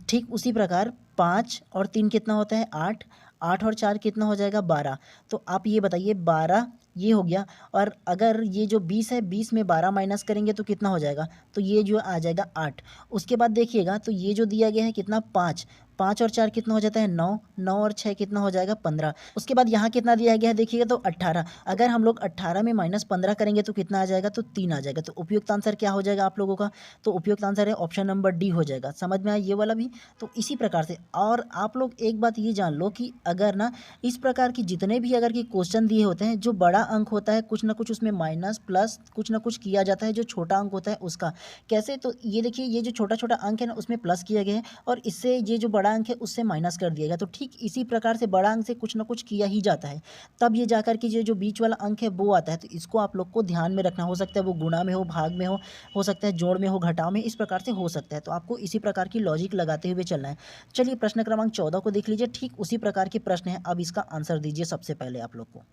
ठीक उसी प्रकार 5 और 3 कितना होता है 8, 8 और 4 कितना हो जाएगा 12। तो आप ये बताइए 12 ये हो गया, और अगर ये जो 20 है 20 में 12 माइनस करेंगे तो कितना हो जाएगा, तो ये जो आ जाएगा 8। उसके बाद देखिएगा तो ये जो दिया गया है कितना 5, 5 और 4 कितना हो जाता है 9, 9 और 6 कितना हो जाएगा 15। उसके बाद यहाँ कितना दिया गया है देखिएगा तो 18। अगर हम लोग 18 में -15 करेंगे तो कितना आ जाएगा, तो 3 आ जाएगा। तो उपयुक्त आंसर क्या हो जाएगा आप लोगों का, तो उपयुक्त आंसर है ऑप्शन नंबर डी हो जाएगा। समझ में आया ये वाला भी। तो इसी प्रकार से, और आप लोग एक बात ये जान लो कि अगर ना इस प्रकार की जितने भी अगर कि क्वेश्चन दिए होते हैं, जो बड़ा अंक होता है कुछ ना कुछ उसमें माइनस प्लस कुछ ना कुछ किया जाता है, जो छोटा अंक होता है उसका। कैसे, तो ये देखिए ये जो छोटा छोटा अंक है ना उसमें प्लस किया गया है, और इससे ये जो बड़ा अंक है उससे माइनस कर दिया गया। तो ठीक इसी प्रकार से बड़ा अंक से कुछ ना कुछ किया ही जाता है, तब ये जाकर के ये जो बीच वाला अंक है वो आता है। तो इसको आप लोग को ध्यान में रखना। हो सकता है वो गुणा में हो, भाग में हो सकता है जोड़ में हो, घटाव में, इस प्रकार से हो सकता है। तो आपको इसी प्रकार की लॉजिक लगाते हुए चलना है। चलिए प्रश्न क्रमांक 14 को देख लीजिए। ठीक उसी प्रकार के प्रश्न है, अब इसका आंसर दीजिए सबसे पहले आप लोग को।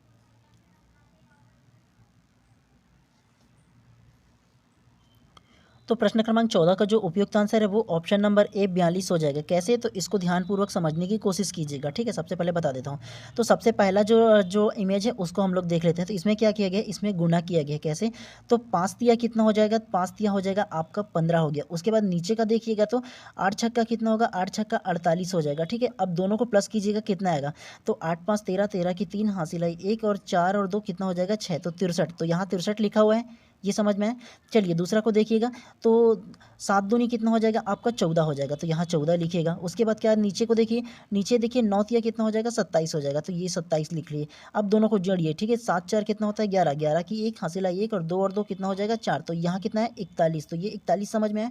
तो प्रश्न क्रमांक 14 का जो उपयुक्त आंसर है वो ऑप्शन नंबर ए 42 हो जाएगा। कैसे, तो इसको ध्यानपूर्वक समझने की कोशिश कीजिएगा, ठीक है। सबसे पहले बता देता हूँ। तो सबसे पहला जो जो इमेज है उसको हम लोग देख लेते हैं। तो इसमें क्या किया गया, इसमें गुना किया गया। कैसे, तो 5 तिया कितना हो जाएगा, 5 तिया हो जाएगा आपका 15 हो गया। उसके बाद नीचे का देखिएगा तो 8 छक्का कितना होगा, 8 छक्का 48 हो जाएगा, ठीक है। अब दोनों को प्लस कीजिएगा कितना आएगा, तो 8 5 13, 13 की 3 हासिल आई 1, और 4 और 2 कितना हो जाएगा 6, तो 63। तो यहाँ 63 लिखा हुआ है, ये समझ में है। चलिए दूसरा को देखिएगा तो 7 दूनी कितना हो जाएगा आपका 14 हो जाएगा, तो यहाँ 14 लिखिएगा। उसके बाद क्या नीचे को देखिए, नीचे देखिए 9 तिया कितना हो जाएगा 27 हो जाएगा, तो ये 27 लिख लिए। अब दोनों को जोड़िए, ठीक है। 7 4 कितना होता है 11, 11 की 1 हासिल आई 1, और 2 और 2 कितना हो जाएगा 4, तो यहाँ कितना है 41, तो ये 41 समझ में है।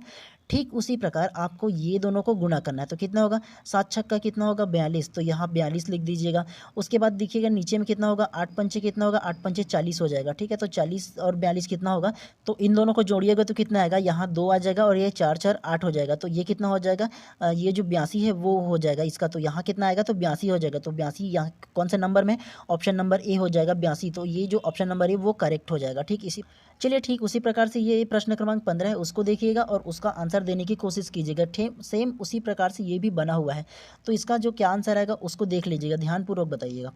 ठीक उसी प्रकार आपको ये दोनों को गुणा करना है। तो कितना होगा, 7 छक्का कितना होगा 42, तो यहाँ 42 लिख दीजिएगा। उसके बाद देखिएगा नीचे में कितना होगा, 8 पंचे कितना होगा, 8 पंचे 40 हो जाएगा, ठीक है। तो 40 और 42 कितना होगा होगा, तो इन दोनों को जोड़िएगा तो कितना आएगा, यहाँ 2 आ जाएगा और ये 4 4 8 हो जाएगा। तो ये कितना हो जाएगा, ये जो 82 है वो हो जाएगा इसका। तो यहाँ कितना आएगा, तो 82 हो जाएगा। तो 82 यहाँ कौन से नंबर में, ऑप्शन नंबर ए हो जाएगा 82। तो ये जो ऑप्शन नंबर है वो करेक्ट हो जाएगा। ठीक, इसी चलिए ठीक उसी प्रकार से ये प्रश्न क्रमांक 15 है, उसको देखिएगा और उसका आंसर देने की कोशिश कीजिएगा। सेम उसी प्रकार से ये भी बना हुआ है। तो इसका जो क्या आंसर आएगा उसको देख लीजिएगा, ध्यानपूर्वक बताइएगा।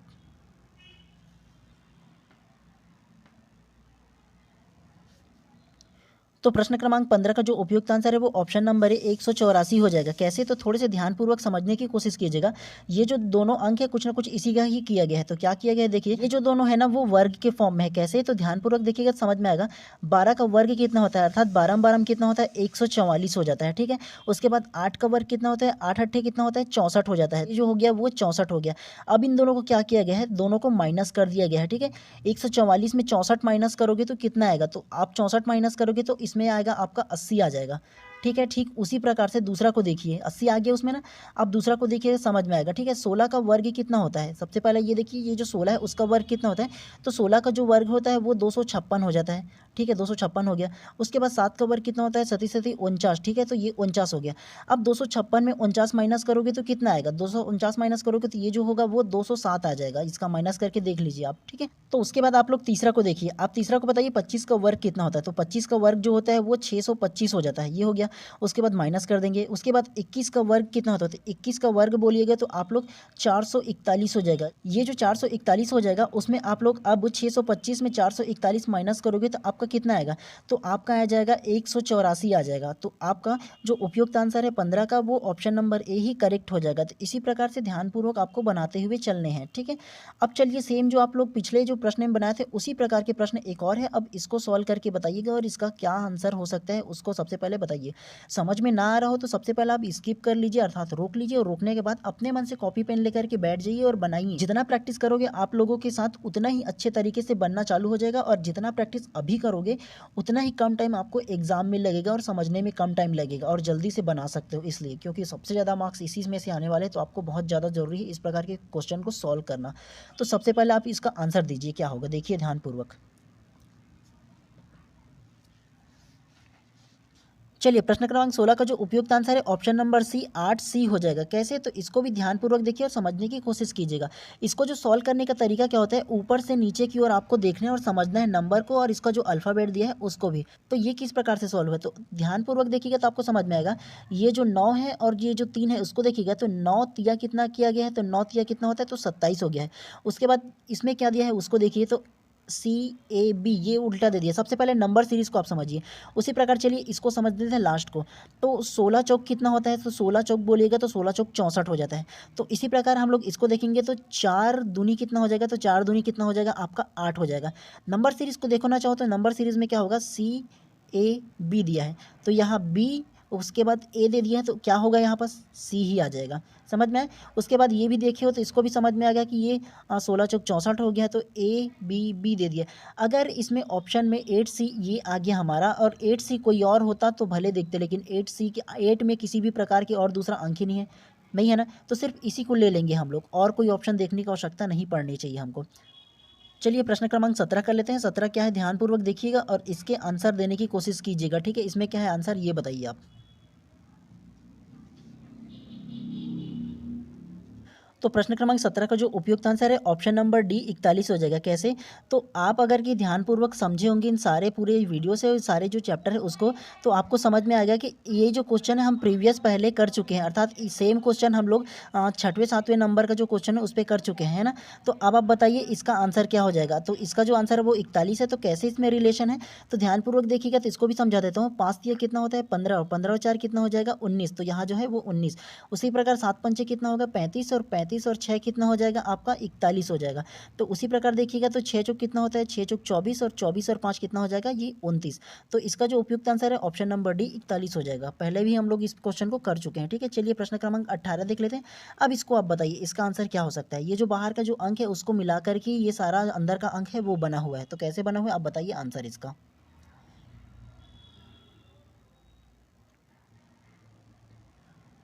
तो प्रश्न क्रमांक 15 का जो उपयुक्त आंसर है वो ऑप्शन नंबर है 184 हो जाएगा। कैसे, तो थोड़े से ध्यानपूर्वक समझने की कोशिश कीजिएगा। ये जो दोनों अंक है कुछ ना कुछ इसी का ही किया गया है। तो क्या किया गया है, देखिए ये जो दोनों है ना वो वर्ग के फॉर्म में है। कैसे, तो ध्यानपूर्वक देखिएगा समझ में आएगा। 12 का वर्ग कितना होता है, अर्थात 12 में 12 में कितना होता है, 144 हो जाता है। ठीक है, उसके बाद 8 का वर्ग कितना होता है, 8 8 कितना होता है, 64 हो जाता है। ये जो हो गया वो 64 हो गया। अब इन दोनों को क्या किया गया है, दोनों को माइनस कर दिया गया है। ठीक है, 144 में 64 माइनस करोगे तो कितना आएगा, तो आप 64 माइनस करोगे तो इसमें आएगा आपका 80 आ जाएगा। ठीक है, ठीक उसी प्रकार से दूसरा को देखिए, 80 आ गया उसमें ना। अब दूसरा को देखिए, समझ में आएगा। ठीक है, 16 का वर्ग कितना होता है, सबसे पहले ये देखिए, ये जो 16 है उसका वर्ग कितना होता है, तो 16 का जो वर्ग होता है वो 256 हो जाता है। ठीक है, 256 हो गया। उसके बाद 7 का वर्ग कितना होता है, 37 37 49। ठीक है, तो ये 49 हो गया। अब 256 में 49 माइनस करोगे तो कितना आएगा, 249 माइनस करोगे तो ये जो होगा वो 207 आ जाएगा। इसका माइनस करके देख लीजिए आप। ठीक है, तो उसके बाद आप लोग तीसरा को देखिए। आप तीसरा को बताइए 25 का वर्ग कितना होता है, तो 25 का वर्ग जो होता है वो 625 हो जाता है। ये हो गया। उसके बाद माइनस कर देंगे। उसके बाद 21 का वर्ग कितना होता है, तो 21 का वर्ग बोलिएगा तो आप लोग 441 हो जाएगा। ये जो 441 हो जाएगा उसमें आप लोग अब 625 में 441 माइनस करोगे तो आपका कितना आएगा, तो आपका आ जाएगा 184 आ जाएगा। तो आपका जो उपयुक्त आंसर है 15 का वो ऑप्शन नंबर ए ही करेक्ट हो जाएगा। तो इसी प्रकार से ध्यानपूर्वक आपको बनाते हुए चलने हैं। ठीक है, अब चलिए सेम जो आप लोग पिछले जो प्रश्न में बनाए थे उसी प्रकार के प्रश्न एक और है। अब इसको सॉल्व करके बताइएगा और इसका क्या आंसर हो सकता है उसको सबसे पहले बताइए। समझ में ना आ रहा हो तो सबसे पहले आप स्किप कर लीजिए, अर्थात रोक लीजिए, और रोकने के बाद अपने मन से कॉपी पेन लेकर के बैठ जाइए और बनाइए। जितना प्रैक्टिस करोगे आप लोगों के साथ उतना ही अच्छे तरीके से बनना चालू हो जाएगा, और जितना प्रैक्टिस अभी करोगे उतना ही कम टाइम आपको एग्जाम में लगेगा और समझने में कम टाइम लगेगा और जल्दी से बना सकते हो। इसलिए क्योंकि सबसे ज़्यादा मार्क्स इसी में से आने वाले हैं, तो आपको बहुत ज़्यादा जरूरी है इस प्रकार के क्वेश्चन को सॉल्व करना। तो सबसे पहले आप इसका आंसर दीजिए, क्या होगा देखिए ध्यानपूर्वक। चलिए प्रश्न क्रमांक 16 का जो उपयुक्त आंसर है ऑप्शन नंबर सी 8C हो जाएगा। कैसे, तो इसको भी ध्यानपूर्वक देखिए और समझने की कोशिश कीजिएगा। इसको जो सॉल्व करने का तरीका क्या होता है, ऊपर से नीचे की ओर आपको देखना है और समझना है नंबर को, और इसका जो अल्फाबेट दिया है उसको भी। तो ये किस प्रकार से सॉल्व है, तो ध्यानपूर्वक देखिएगा तो आपको समझ में आएगा। ये जो 9 है और ये जो 3 है उसको देखिएगा, तो 9 तिया कितना किया गया है, तो 9 तिया कितना होता है, तो 27 हो गया है। उसके बाद इसमें क्या दिया है उसको देखिए, तो CAB ये उल्टा दे दिया। सबसे पहले नंबर सीरीज को आप समझिए। उसी प्रकार चलिए इसको समझ लेते हैं लास्ट को। तो 16 चौक कितना होता है, तो 16 चौक बोलिएगा तो 16 चौक 64 हो जाता है। तो इसी प्रकार हम लोग इसको देखेंगे तो 4 दूनी कितना हो जाएगा, तो 4 दूनी कितना हो जाएगा आपका 8 हो जाएगा। नंबर सीरीज को देखो ना चाहो तो नंबर सीरीज में क्या होगा, CAB दिया है तो यहाँ B, उसके बाद A दे दिया है तो क्या होगा यहाँ पर C ही आ जाएगा। समझ में आए। उसके बाद ये भी देखे हो तो इसको भी समझ में आ गया कि ये 16 चौक 64 हो गया तो A B दे दिया। अगर इसमें ऑप्शन में 8C ये आ गया हमारा, और 8C कोई और होता तो भले देखते, लेकिन 8C के 8 में किसी भी प्रकार की और दूसरा अंक ही नहीं है ना, तो सिर्फ इसी को ले लेंगे हम लोग, और कोई ऑप्शन देखने की आवश्यकता नहीं पड़नी चाहिए हमको। चलिए प्रश्न क्रमांक 17 कर लेते हैं। 17 क्या है ध्यानपूर्वक देखिएगा और इसके आंसर देने की कोशिश कीजिएगा। ठीक है, इसमें क्या है आंसर ये बताइए आप। तो प्रश्न क्रमांक 17 का जो उपयुक्त आंसर है ऑप्शन नंबर डी 41 हो जाएगा। कैसे, तो आप अगर कि ध्यानपूर्वक समझे होंगे इन सारे पूरे वीडियो से, सारे जो चैप्टर है उसको, तो आपको समझ में आ गया कि ये जो क्वेश्चन है हम प्रीवियस पहले कर चुके हैं, अर्थात सेम क्वेश्चन हम लोग 6वें 7वें नंबर का जो क्वेश्चन है उस पर कर चुके हैं ना। तो अब आप बताइए इसका आंसर क्या हो जाएगा। तो इसका जो आंसर है वो 41 है। तो कैसे इसमें रिलेशन है, तो ध्यानपूर्वक देखिएगा तो इसको भी समझा देता हूँ। 5 तिया कितना होता है 15, और 15 और 4 कितना हो जाएगा 19, तो यहाँ जो है वो 19। उसी प्रकार 7 पंचे कितना होगा 35, और 35 और 6 कितना हो जाएगा आपका 41 हो जाएगा। तो उसी प्रकार देखिएगा तो 6 चौक कितना होता है, 6 चौक 24, और 24 और 5 कितना हो जाएगा ये 29। तो इसका जो उपयुक्त आंसर है ऑप्शन नंबर डी 41 हो जाएगा। पहले भी हम लोग इस क्वेश्चन को कर चुके हैं। ठीक है, चलिए प्रश्न क्रमांक 18 देख लेते हैं। अब इसको आप बताइए इसका आंसर क्या हो सकता है। ये जो बाहर का जो अंक है उसको मिलाकर के ये सारा अंदर का अंक है वो बना हुआ है। तो कैसे बना हुआ है आप बताइए आंसर इसका।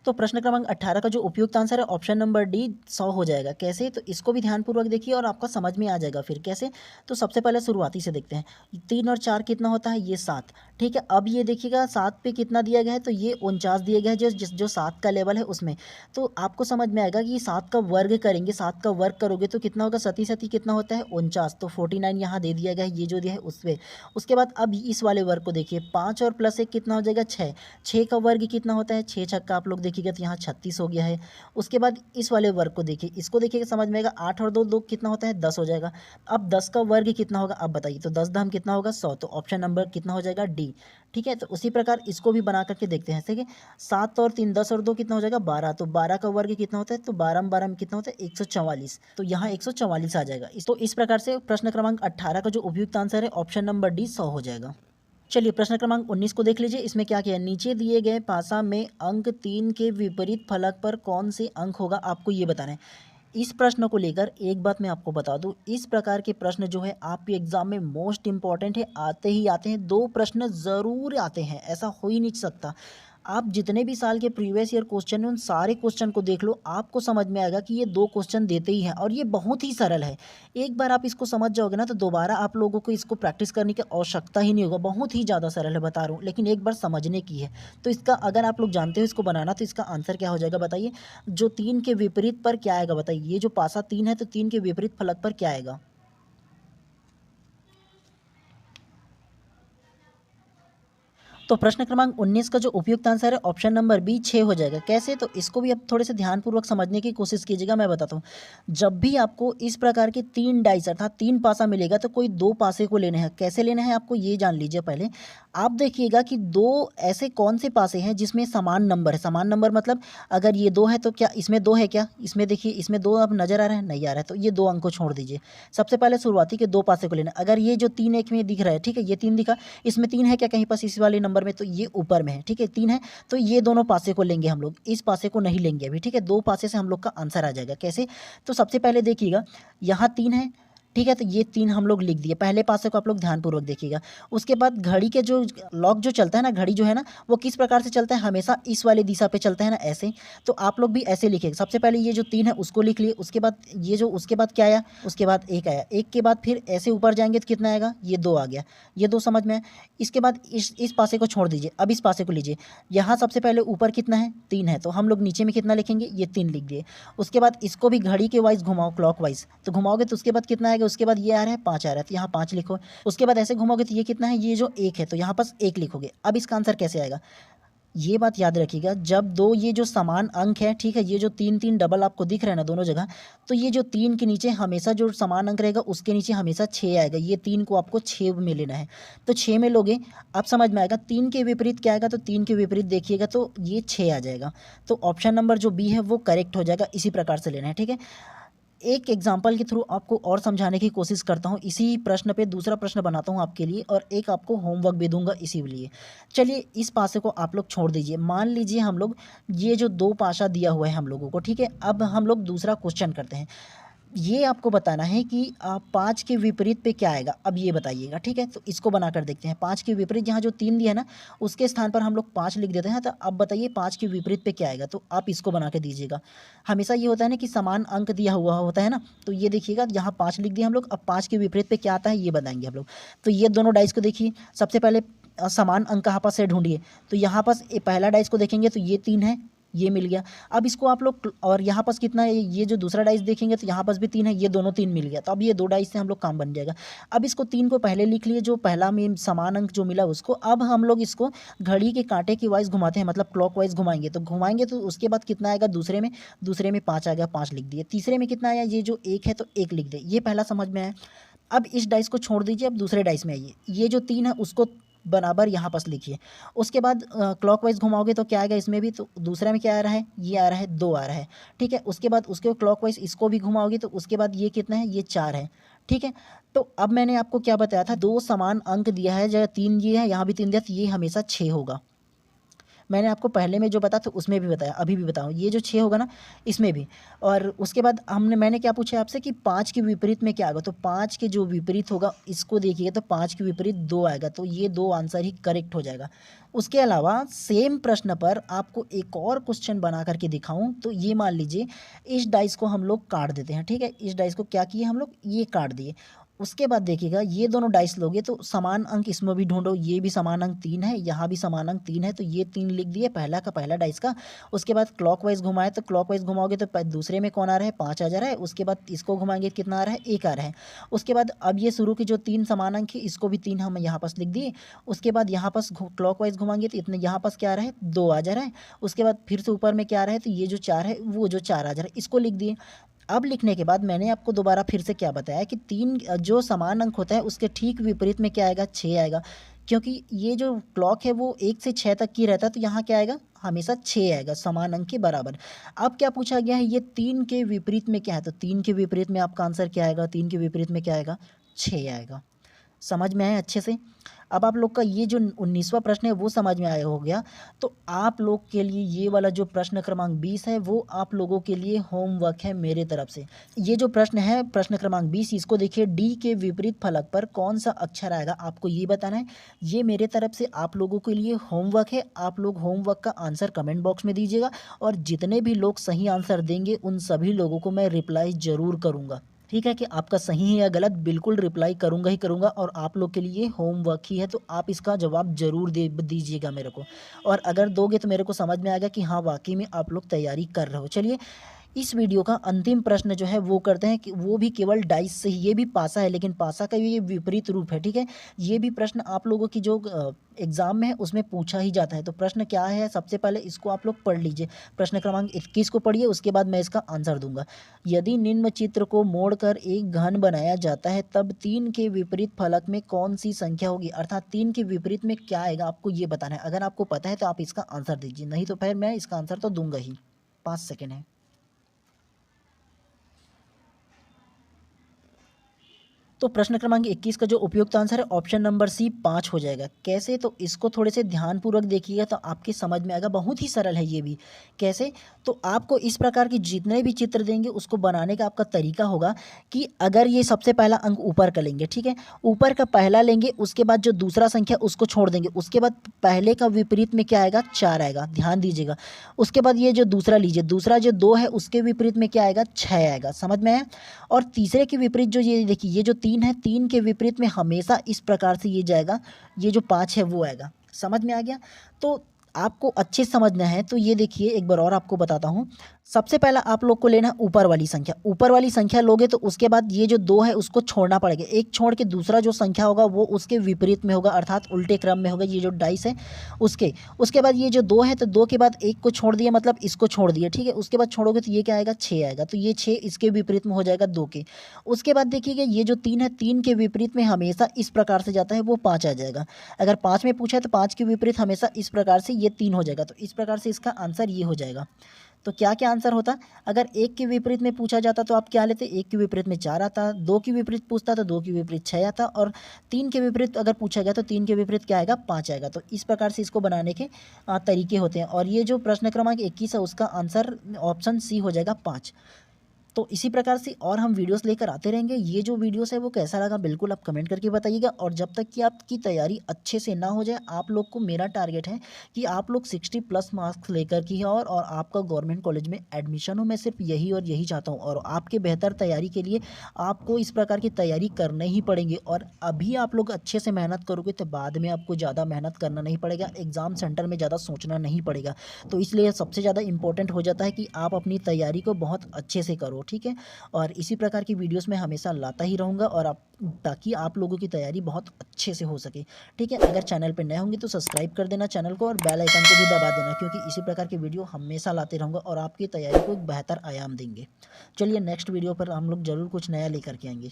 तो प्रश्न क्रमांक 18 का जो उपयुक्त आंसर है ऑप्शन नंबर डी 100 हो जाएगा। कैसे? तो इसको भी ध्यानपूर्वक देखिए और आपका समझ में आ जाएगा फिर कैसे। तो सबसे पहले शुरुआती से देखते हैं। 3 और 4 कितना होता है? ये 7। ठीक है, अब ये देखिएगा 7 पे कितना दिया गया है? तो ये 49 दिया गया है जो 7 का लेवल है उसमें। तो आपको समझ में आएगा कि 7 का वर्ग करेंगे, 7 का वर्ग करोगे तो कितना होगा? सती सती कितना होता है? 49। तो 49 यहाँ दे दिया गया है, ये जो दिया है उस पर। उसके बाद अब इस वाले वर्ग को देखिए, 5 और प्लस 1 कितना हो जाएगा? 6। 6 का वर्ग कितना होता है? 6 छक्का आप लोग देखिएगा तो यहाँ 36 हो गया है। उसके बाद इस वाले वर्ग को देखिए, इसको देखिएगा समझ में आएगा। 8 और 2 कितना होता है? 10 हो जाएगा। अब 10 का वर्ग कितना होगा? अब बताइए। तो 10 दाम कितना होगा? 100। तो ऑप्शन नंबर कितना हो जाएगा? डी। ठीक है, तो उसी प्रकार इसको भी बना करके देखते हैं। ठीक है, 7 और 3 10 और 2 कितना हो जाएगा? 12। तो 12 का वर्ग कितना होता है? तो 12 में 12 में कितना होता है? 144। तो यहाँ 144 आ जाएगा। तो इस प्रकार से प्रश्न क्रमांक 18 का जो उपयुक्त आंसर है ऑप्शन नंबर डी 100 हो जाएगा। चलिए प्रश्न क्रमांक 19 को देख लीजिए। इसमें क्या किया है? नीचे दिए गए पासा में अंक 3 के विपरीत फलक पर कौन से अंक होगा, आपको ये बताना है। इस प्रश्न को लेकर एक बात मैं आपको बता दूं, इस प्रकार के प्रश्न जो है आपके एग्जाम में मोस्ट इंपॉर्टेंट है, आते ही आते हैं। 2 प्रश्न ज़रूर आते हैं, ऐसा हो ही नहीं सकता। आप जितने भी साल के प्रीवियस ईयर क्वेश्चन हैं उन सारे क्वेश्चन को देख लो, आपको समझ में आएगा कि ये 2 क्वेश्चन देते ही हैं और ये बहुत ही सरल है। एक बार आप इसको समझ जाओगे ना तो दोबारा आप लोगों को इसको प्रैक्टिस करने की आवश्यकता ही नहीं होगा। बहुत ही ज़्यादा सरल है, बता रहा हूँ, लेकिन एक बार समझने की है। तो इसका अगर आप लोग जानते हो इसको बनाना तो इसका आंसर क्या हो जाएगा बताइए। जो 3 के विपरीत पर क्या आएगा बताइए। ये जो पासा 3 है तो 3 के विपरीत फलक पर क्या आएगा? तो प्रश्न क्रमांक 19 का जो उपयुक्त आंसर है ऑप्शन नंबर बी 6 हो जाएगा। कैसे? तो इसको भी अब थोड़े से ध्यानपूर्वक समझने की कोशिश कीजिएगा, मैं बताता हूँ। जब भी आपको इस प्रकार के 3 डाइस अर्थात 3 पासा मिलेगा तो कोई 2 पासे को लेना है। कैसे लेना है आपको ये जान लीजिए पहले। आप देखिएगा कि 2 ऐसे कौन से पासे हैं जिसमें समान नंबर है। समान नंबर मतलब अगर ये 2 है तो क्या इसमें 2 है क्या? इसमें देखिए, इसमें 2 अब नज़र आ रहा है? नहीं आ रहा है। तो ये 2 अंक को छोड़ दीजिए। सबसे पहले शुरुआती के 2 पासे को लेना है। अगर ये जो 3 एक में दिख रहा है, ठीक है, ये 3 दिखा, इसमें 3 है क्या कहीं पास इस वाले नंबर में? तो ये ऊपर में है। ठीक है, 3 है तो ये दोनों पासे को लेंगे हम लोग, इस पासे को नहीं लेंगे अभी। ठीक है, 2 पासे से हम लोग का आंसर आ जाएगा। कैसे? तो सबसे पहले देखिएगा, यहाँ 3 है। ठीक है, तो ये 3 हम लोग लिख दिए। पहले पासे को आप लोग ध्यानपूर्वक देखिएगा। उसके बाद घड़ी के जो लॉक जो चलता है ना, घड़ी जो है ना वो किस प्रकार से चलता है? हमेशा इस वाली दिशा पे चलता है ना, ऐसे। तो आप लोग भी ऐसे लिखिएगा। सबसे पहले ये जो 3 है उसको लिख लिए। उसके बाद ये जो उसके बाद क्या आया? उसके बाद 1 आया। 1 के बाद फिर ऐसे ऊपर जाएंगे तो कितना आएगा? ये 2 आ गया। ये 2 समझ में आया। इसके बाद इस पासे को छोड़ दीजिए, अब इस पासे को लीजिए। यहाँ सबसे पहले ऊपर कितना है? 3 है, तो हम लोग नीचे में कितना लिखेंगे? ये 3 लिख दिए। उसके बाद इसको भी घड़ी के वाइज घुमाओ, क्लॉक वाइज। तो घुमाओगे तो उसके बाद कितना आएगा? उसके बाद ये आ रहा है 5 आ रहा है, तो यहाँ 5 लिखो। उसके बाद ऐसे घुमाओगे तो ये कितना है? ये जो 1 है तो यहाँ पास 1 लिखोगे। अब इसका आंसर कैसे आएगा? ये बात याद रखिएगा, जब 2 ये जो समान अंक है, ठीक है, ये जो 3 डबल आपको दिख रहा है ना दोनों जगह, तो ये जो 3 के नीचे हमेशा जो समान अंक रहेगा उसके नीचे हमेशा 6 आएगा। ये 3 को आपको 6 में लेना है, तो 6 में लोगे। अब समझ में आएगा 3 के विपरीत क्या आएगा? तो 3 के विपरीत देखिएगा तो ये 6 आ जाएगा। तो ऑप्शन नंबर जो बी है वो करेक्ट हो जाएगा। इसी प्रकार से लेना है। ठीक है, एक एग्जाम्पल के थ्रू आपको और समझाने की कोशिश करता हूँ। इसी प्रश्न पे दूसरा प्रश्न बनाता हूँ आपके लिए और एक आपको होमवर्क भी दूंगा इसी लिए। चलिए इस पासे को आप लोग छोड़ दीजिए। मान लीजिए हम लोग ये जो 2 पासा दिया हुआ है हम लोगों को, ठीक है, अब हम लोग दूसरा क्वेश्चन करते हैं। ये आपको बताना है कि 5 के विपरीत पे क्या आएगा, अब ये बताइएगा। ठीक है, तो इसको बनाकर देखते हैं। 5 के विपरीत यहाँ जो 3 दिया है ना उसके स्थान पर हम लोग 5 लिख देते हैं। तो अब बताइए 5 के विपरीत पे क्या आएगा, तो आप इसको बना के दीजिएगा। हमेशा ये होता है ना कि समान अंक दिया हुआ होता है ना, तो ये देखिएगा यहाँ 5 लिख दिया हम लोग। अब 5 के विपरीत पे क्या आता है ये बताएंगे हम लोग। तो ये दोनों डाइस को देखिए, सबसे पहले समान अंक कहाँ पास से ढूंढिए। तो यहाँ पास पहला डाइस को देखेंगे तो ये 3 है, ये मिल गया। अब इसको आप लोग और यहाँ पास कितना है? ये जो दूसरा डाइस देखेंगे तो यहाँ पास भी 3 है, ये दोनों 3 मिल गया। तो अब ये 2 डाइस से हम लोग काम बन जाएगा। अब इसको 3 को पहले लिख लिए, जो पहला में समान अंक जो मिला उसको। अब हम लोग इसको घड़ी के कांटे की वाइज घुमाते हैं, मतलब क्लॉक वाइज घुमाएंगे। तो घुमाएंगे तो उसके बाद कितना आएगा? दूसरे में 5 आ गया, 5 लिख दिए। तीसरे में कितना आया? ये जो 1 है तो 1 लिख दे। ये पहला समझ में आया। अब इस डाइस को छोड़ दीजिए, अब दूसरे डाइस में आइए। ये जो 3 है उसको बराबर यहाँ पास लिखिए। उसके बाद क्लॉकवाइज घुमाओगे तो क्या आएगा? इसमें भी तो दूसरे में क्या आ रहा है? ये आ रहा है, 2 आ रहा है। ठीक है, उसके बाद उसके क्लॉकवाइज इसको भी घुमाओगे तो उसके बाद ये कितना है? ये 4 है। ठीक है, तो अब मैंने आपको क्या बताया था? 2 समान अंक दिया है, जगह 3 ये है, यहाँ भी 3 दिया, तो ये हमेशा 6 होगा। मैंने आपको पहले में जो बताया था उसमें भी बताया, अभी भी बताऊँ, ये जो 6 होगा ना इसमें भी। और उसके बाद मैंने क्या पूछा आपसे कि 5 के विपरीत में क्या आएगा, तो 5 के जो विपरीत होगा इसको देखिएगा तो 5 के विपरीत 2 आएगा, तो ये 2 आंसर ही करेक्ट हो जाएगा। उसके अलावा सेम प्रश्न पर आपको एक और क्वेश्चन बना करके दिखाऊं, तो ये मान लीजिए इस डाइस को हम लोग काट देते हैं, ठीक है, इस डाइस को क्या किए हम लोग, ये काट दिए। उसके बाद देखिएगा ये दोनों डाइस लोगे तो समान अंक इसमें भी ढूंढो, ये भी समान अंक 3 है, यहाँ भी समान अंक 3 है, तो ये 3 लिख दिए पहला का पहला डाइस का। उसके बाद क्लॉकवाइज घुमाए तो क्लॉकवाइज घुमाओगे तो दूसरे में कौन आ रहा है, 5 आ जा रहा है। उसके बाद इसको घुमाएंगे कितना आ रहा है, 1 आ रहा है। उसके बाद अब ये शुरू के जो 3 समान अंक है इसको भी 3 हम यहाँ पास लिख दिए। उसके बाद यहाँ पास क्लॉकवाइज घुमाएंगे तो इतने यहाँ पास क्या आ रहा है, 2 आ जा रहा है। उसके बाद फिर से ऊपर में क्या आ रहा है, तो ये जो 4 है वो जो 4 आ जा रहा है, इसको लिख दिए। अब लिखने के बाद मैंने आपको दोबारा फिर से क्या बताया कि 3 जो समान अंक होता है उसके ठीक विपरीत में क्या आएगा, 6 आएगा, क्योंकि ये जो क्लॉक है वो 1 से 6 तक की रहता है, तो यहाँ क्या आएगा, हमेशा 6 आएगा समान अंक के बराबर। अब क्या पूछा गया है, ये 3 के विपरीत में क्या है, तो 3 के विपरीत में आपका आंसर क्या आएगा, 3 के विपरीत में क्या आएगा, 6 आएगा। समझ में आया अच्छे से। अब आप लोग का ये जो 19वां प्रश्न है वो समझ में आया हो गया। तो आप लोग के लिए ये वाला जो प्रश्न क्रमांक 20 है वो आप लोगों के लिए होमवर्क है मेरे तरफ से। ये जो प्रश्न है प्रश्न क्रमांक 20, इसको देखिए, डी के विपरीत फलक पर कौन सा अक्षर आएगा आपको ये बताना है। ये मेरे तरफ से आप लोगों के लिए होमवर्क है। आप लोग होमवर्क का आंसर कमेंट बॉक्स में दीजिएगा और जितने भी लोग सही आंसर देंगे उन सभी लोगों को मैं रिप्लाई ज़रूर करूँगा। ठीक है कि आपका सही है या गलत, बिल्कुल रिप्लाई करूंगा ही करूंगा। और आप लोग के लिए होमवर्क ही है, तो आप इसका जवाब ज़रूर दे दीजिएगा मेरे को। और अगर दोगे तो मेरे को समझ में आएगा कि हाँ वाकई में आप लोग तैयारी कर रहे हो। चलिए इस वीडियो का अंतिम प्रश्न जो है वो करते हैं, कि वो भी केवल डाइस से ही। ये भी पासा है लेकिन पासा का ये विपरीत रूप है, ठीक है। ये भी प्रश्न आप लोगों की जो एग्जाम में है उसमें पूछा ही जाता है। तो प्रश्न क्या है, सबसे पहले इसको आप लोग पढ़ लीजिए। प्रश्न क्रमांक 21 को पढ़िए, उसके बाद मैं इसका आंसर दूंगा। यदि निम्न चित्र को मोड़कर एक घन बनाया जाता है तब 3 के विपरीत फलक में कौन सी संख्या होगी, अर्थात 3 के विपरीत में क्या आएगा आपको ये बताना है। अगर आपको पता है तो आप इसका आंसर दीजिए, नहीं तो फिर मैं इसका आंसर तो दूंगा ही। 5 सेकेंड है। तो प्रश्न क्रमांक 21 का जो उपयुक्त आंसर है ऑप्शन नंबर सी 5 हो जाएगा। कैसे, तो इसको थोड़े से ध्यानपूर्वक देखिएगा तो आपके समझ में आएगा। बहुत ही सरल है ये भी। कैसे, तो आपको इस प्रकार के जितने भी चित्र देंगे उसको बनाने का आपका तरीका होगा कि अगर ये सबसे पहला अंक ऊपर का लेंगे, ठीक है, ऊपर का पहला लेंगे, उसके बाद जो दूसरा संख्या उसको छोड़ देंगे, उसके बाद पहले का विपरीत में क्या आएगा, 4 आएगा, ध्यान दीजिएगा। उसके बाद ये जो दूसरा लीजिए, दूसरा जो 2 है उसके विपरीत में क्या आएगा, 6 आएगा, समझ में आया। और तीसरे के विपरीत जो ये देखिए, ये जो 3 है, 3 के विपरीत में हमेशा इस प्रकार से ये जाएगा, ये जो 5 है वो आएगा। समझ में आ गया। तो आपको अच्छे से समझना है तो ये देखिए एक बार और आपको बताता हूँ। सबसे पहला आप लोग को लेना है ऊपर वाली संख्या। ऊपर वाली संख्या लोगे तो उसके बाद ये जो 2 है उसको छोड़ना पड़ेगा, एक छोड़ के दूसरा जो संख्या होगा वो उसके विपरीत में होगा, अर्थात उल्टे क्रम में होगा। ये जो डाइस है उसके बाद ये जो 2 है तो 2 के बाद एक को छोड़ दिया, मतलब इसको छोड़ दिया, ठीक है। उसके बाद छोड़ोगे तो ये क्या आएगा, 6 आएगा, तो ये 6 इसके विपरीत में हो जाएगा 2 के। उसके बाद देखिएगा ये जो 3 है, 3 के विपरीत में हमेशा इस प्रकार से जाता है, वो 5 आ जाएगा। अगर 5 में पूछा है तो 5 के विपरीत हमेशा इस प्रकार से ये 3 हो जाएगा। तो इस प्रकार से इसका आंसर ये हो जाएगा। तो क्या क्या आंसर होता, अगर 1 के विपरीत में पूछा जाता तो आप क्या लेते, 1 के विपरीत में 4 आता, 2 के विपरीत पूछता तो 2 के विपरीत 6 आता, और 3 के विपरीत अगर पूछा गया तो 3 के विपरीत क्या आएगा, 5 आएगा। तो इस प्रकार से इसको बनाने के तरीके होते हैं। और ये जो प्रश्न क्रमांक 21 है उसका आंसर ऑप्शन सी हो जाएगा, 5। तो इसी प्रकार से और हम वीडियोस लेकर आते रहेंगे। ये जो वीडियोस है वो कैसा लगा बिल्कुल आप कमेंट करके बताइएगा। और जब तक कि आपकी तैयारी अच्छे से ना हो जाए, आप लोग को मेरा टारगेट है कि आप लोग 60+ मार्क्स लेकर की है और आपका गवर्नमेंट कॉलेज में एडमिशन हो। मैं सिर्फ यही और यही चाहता हूँ। और आपके बेहतर तैयारी के लिए आपको इस प्रकार की तैयारी करनी ही पड़ेगी। और अभी आप लोग अच्छे से मेहनत करोगे तो बाद में आपको ज़्यादा मेहनत करना नहीं पड़ेगा, एग्ज़ाम सेंटर में ज़्यादा सोचना नहीं पड़ेगा। तो इसलिए सबसे ज़्यादा इंपॉर्टेंट हो जाता है कि आप अपनी तैयारी को बहुत अच्छे से करो, ठीक है। और इसी प्रकार की वीडियोस मैं हमेशा लाता ही रहूँगा, और ताकि आप लोगों की तैयारी बहुत अच्छे से हो सके, ठीक है। अगर चैनल पर नए होंगे तो सब्सक्राइब कर देना चैनल को, और बेल आइकन को भी दबा देना, क्योंकि इसी प्रकार की वीडियो हमेशा लाते रहूँगा और आपकी तैयारी को एक बेहतर आयाम देंगे। चलिए नेक्स्ट वीडियो पर हम लोग ज़रूर कुछ नया लेकर के आएंगे।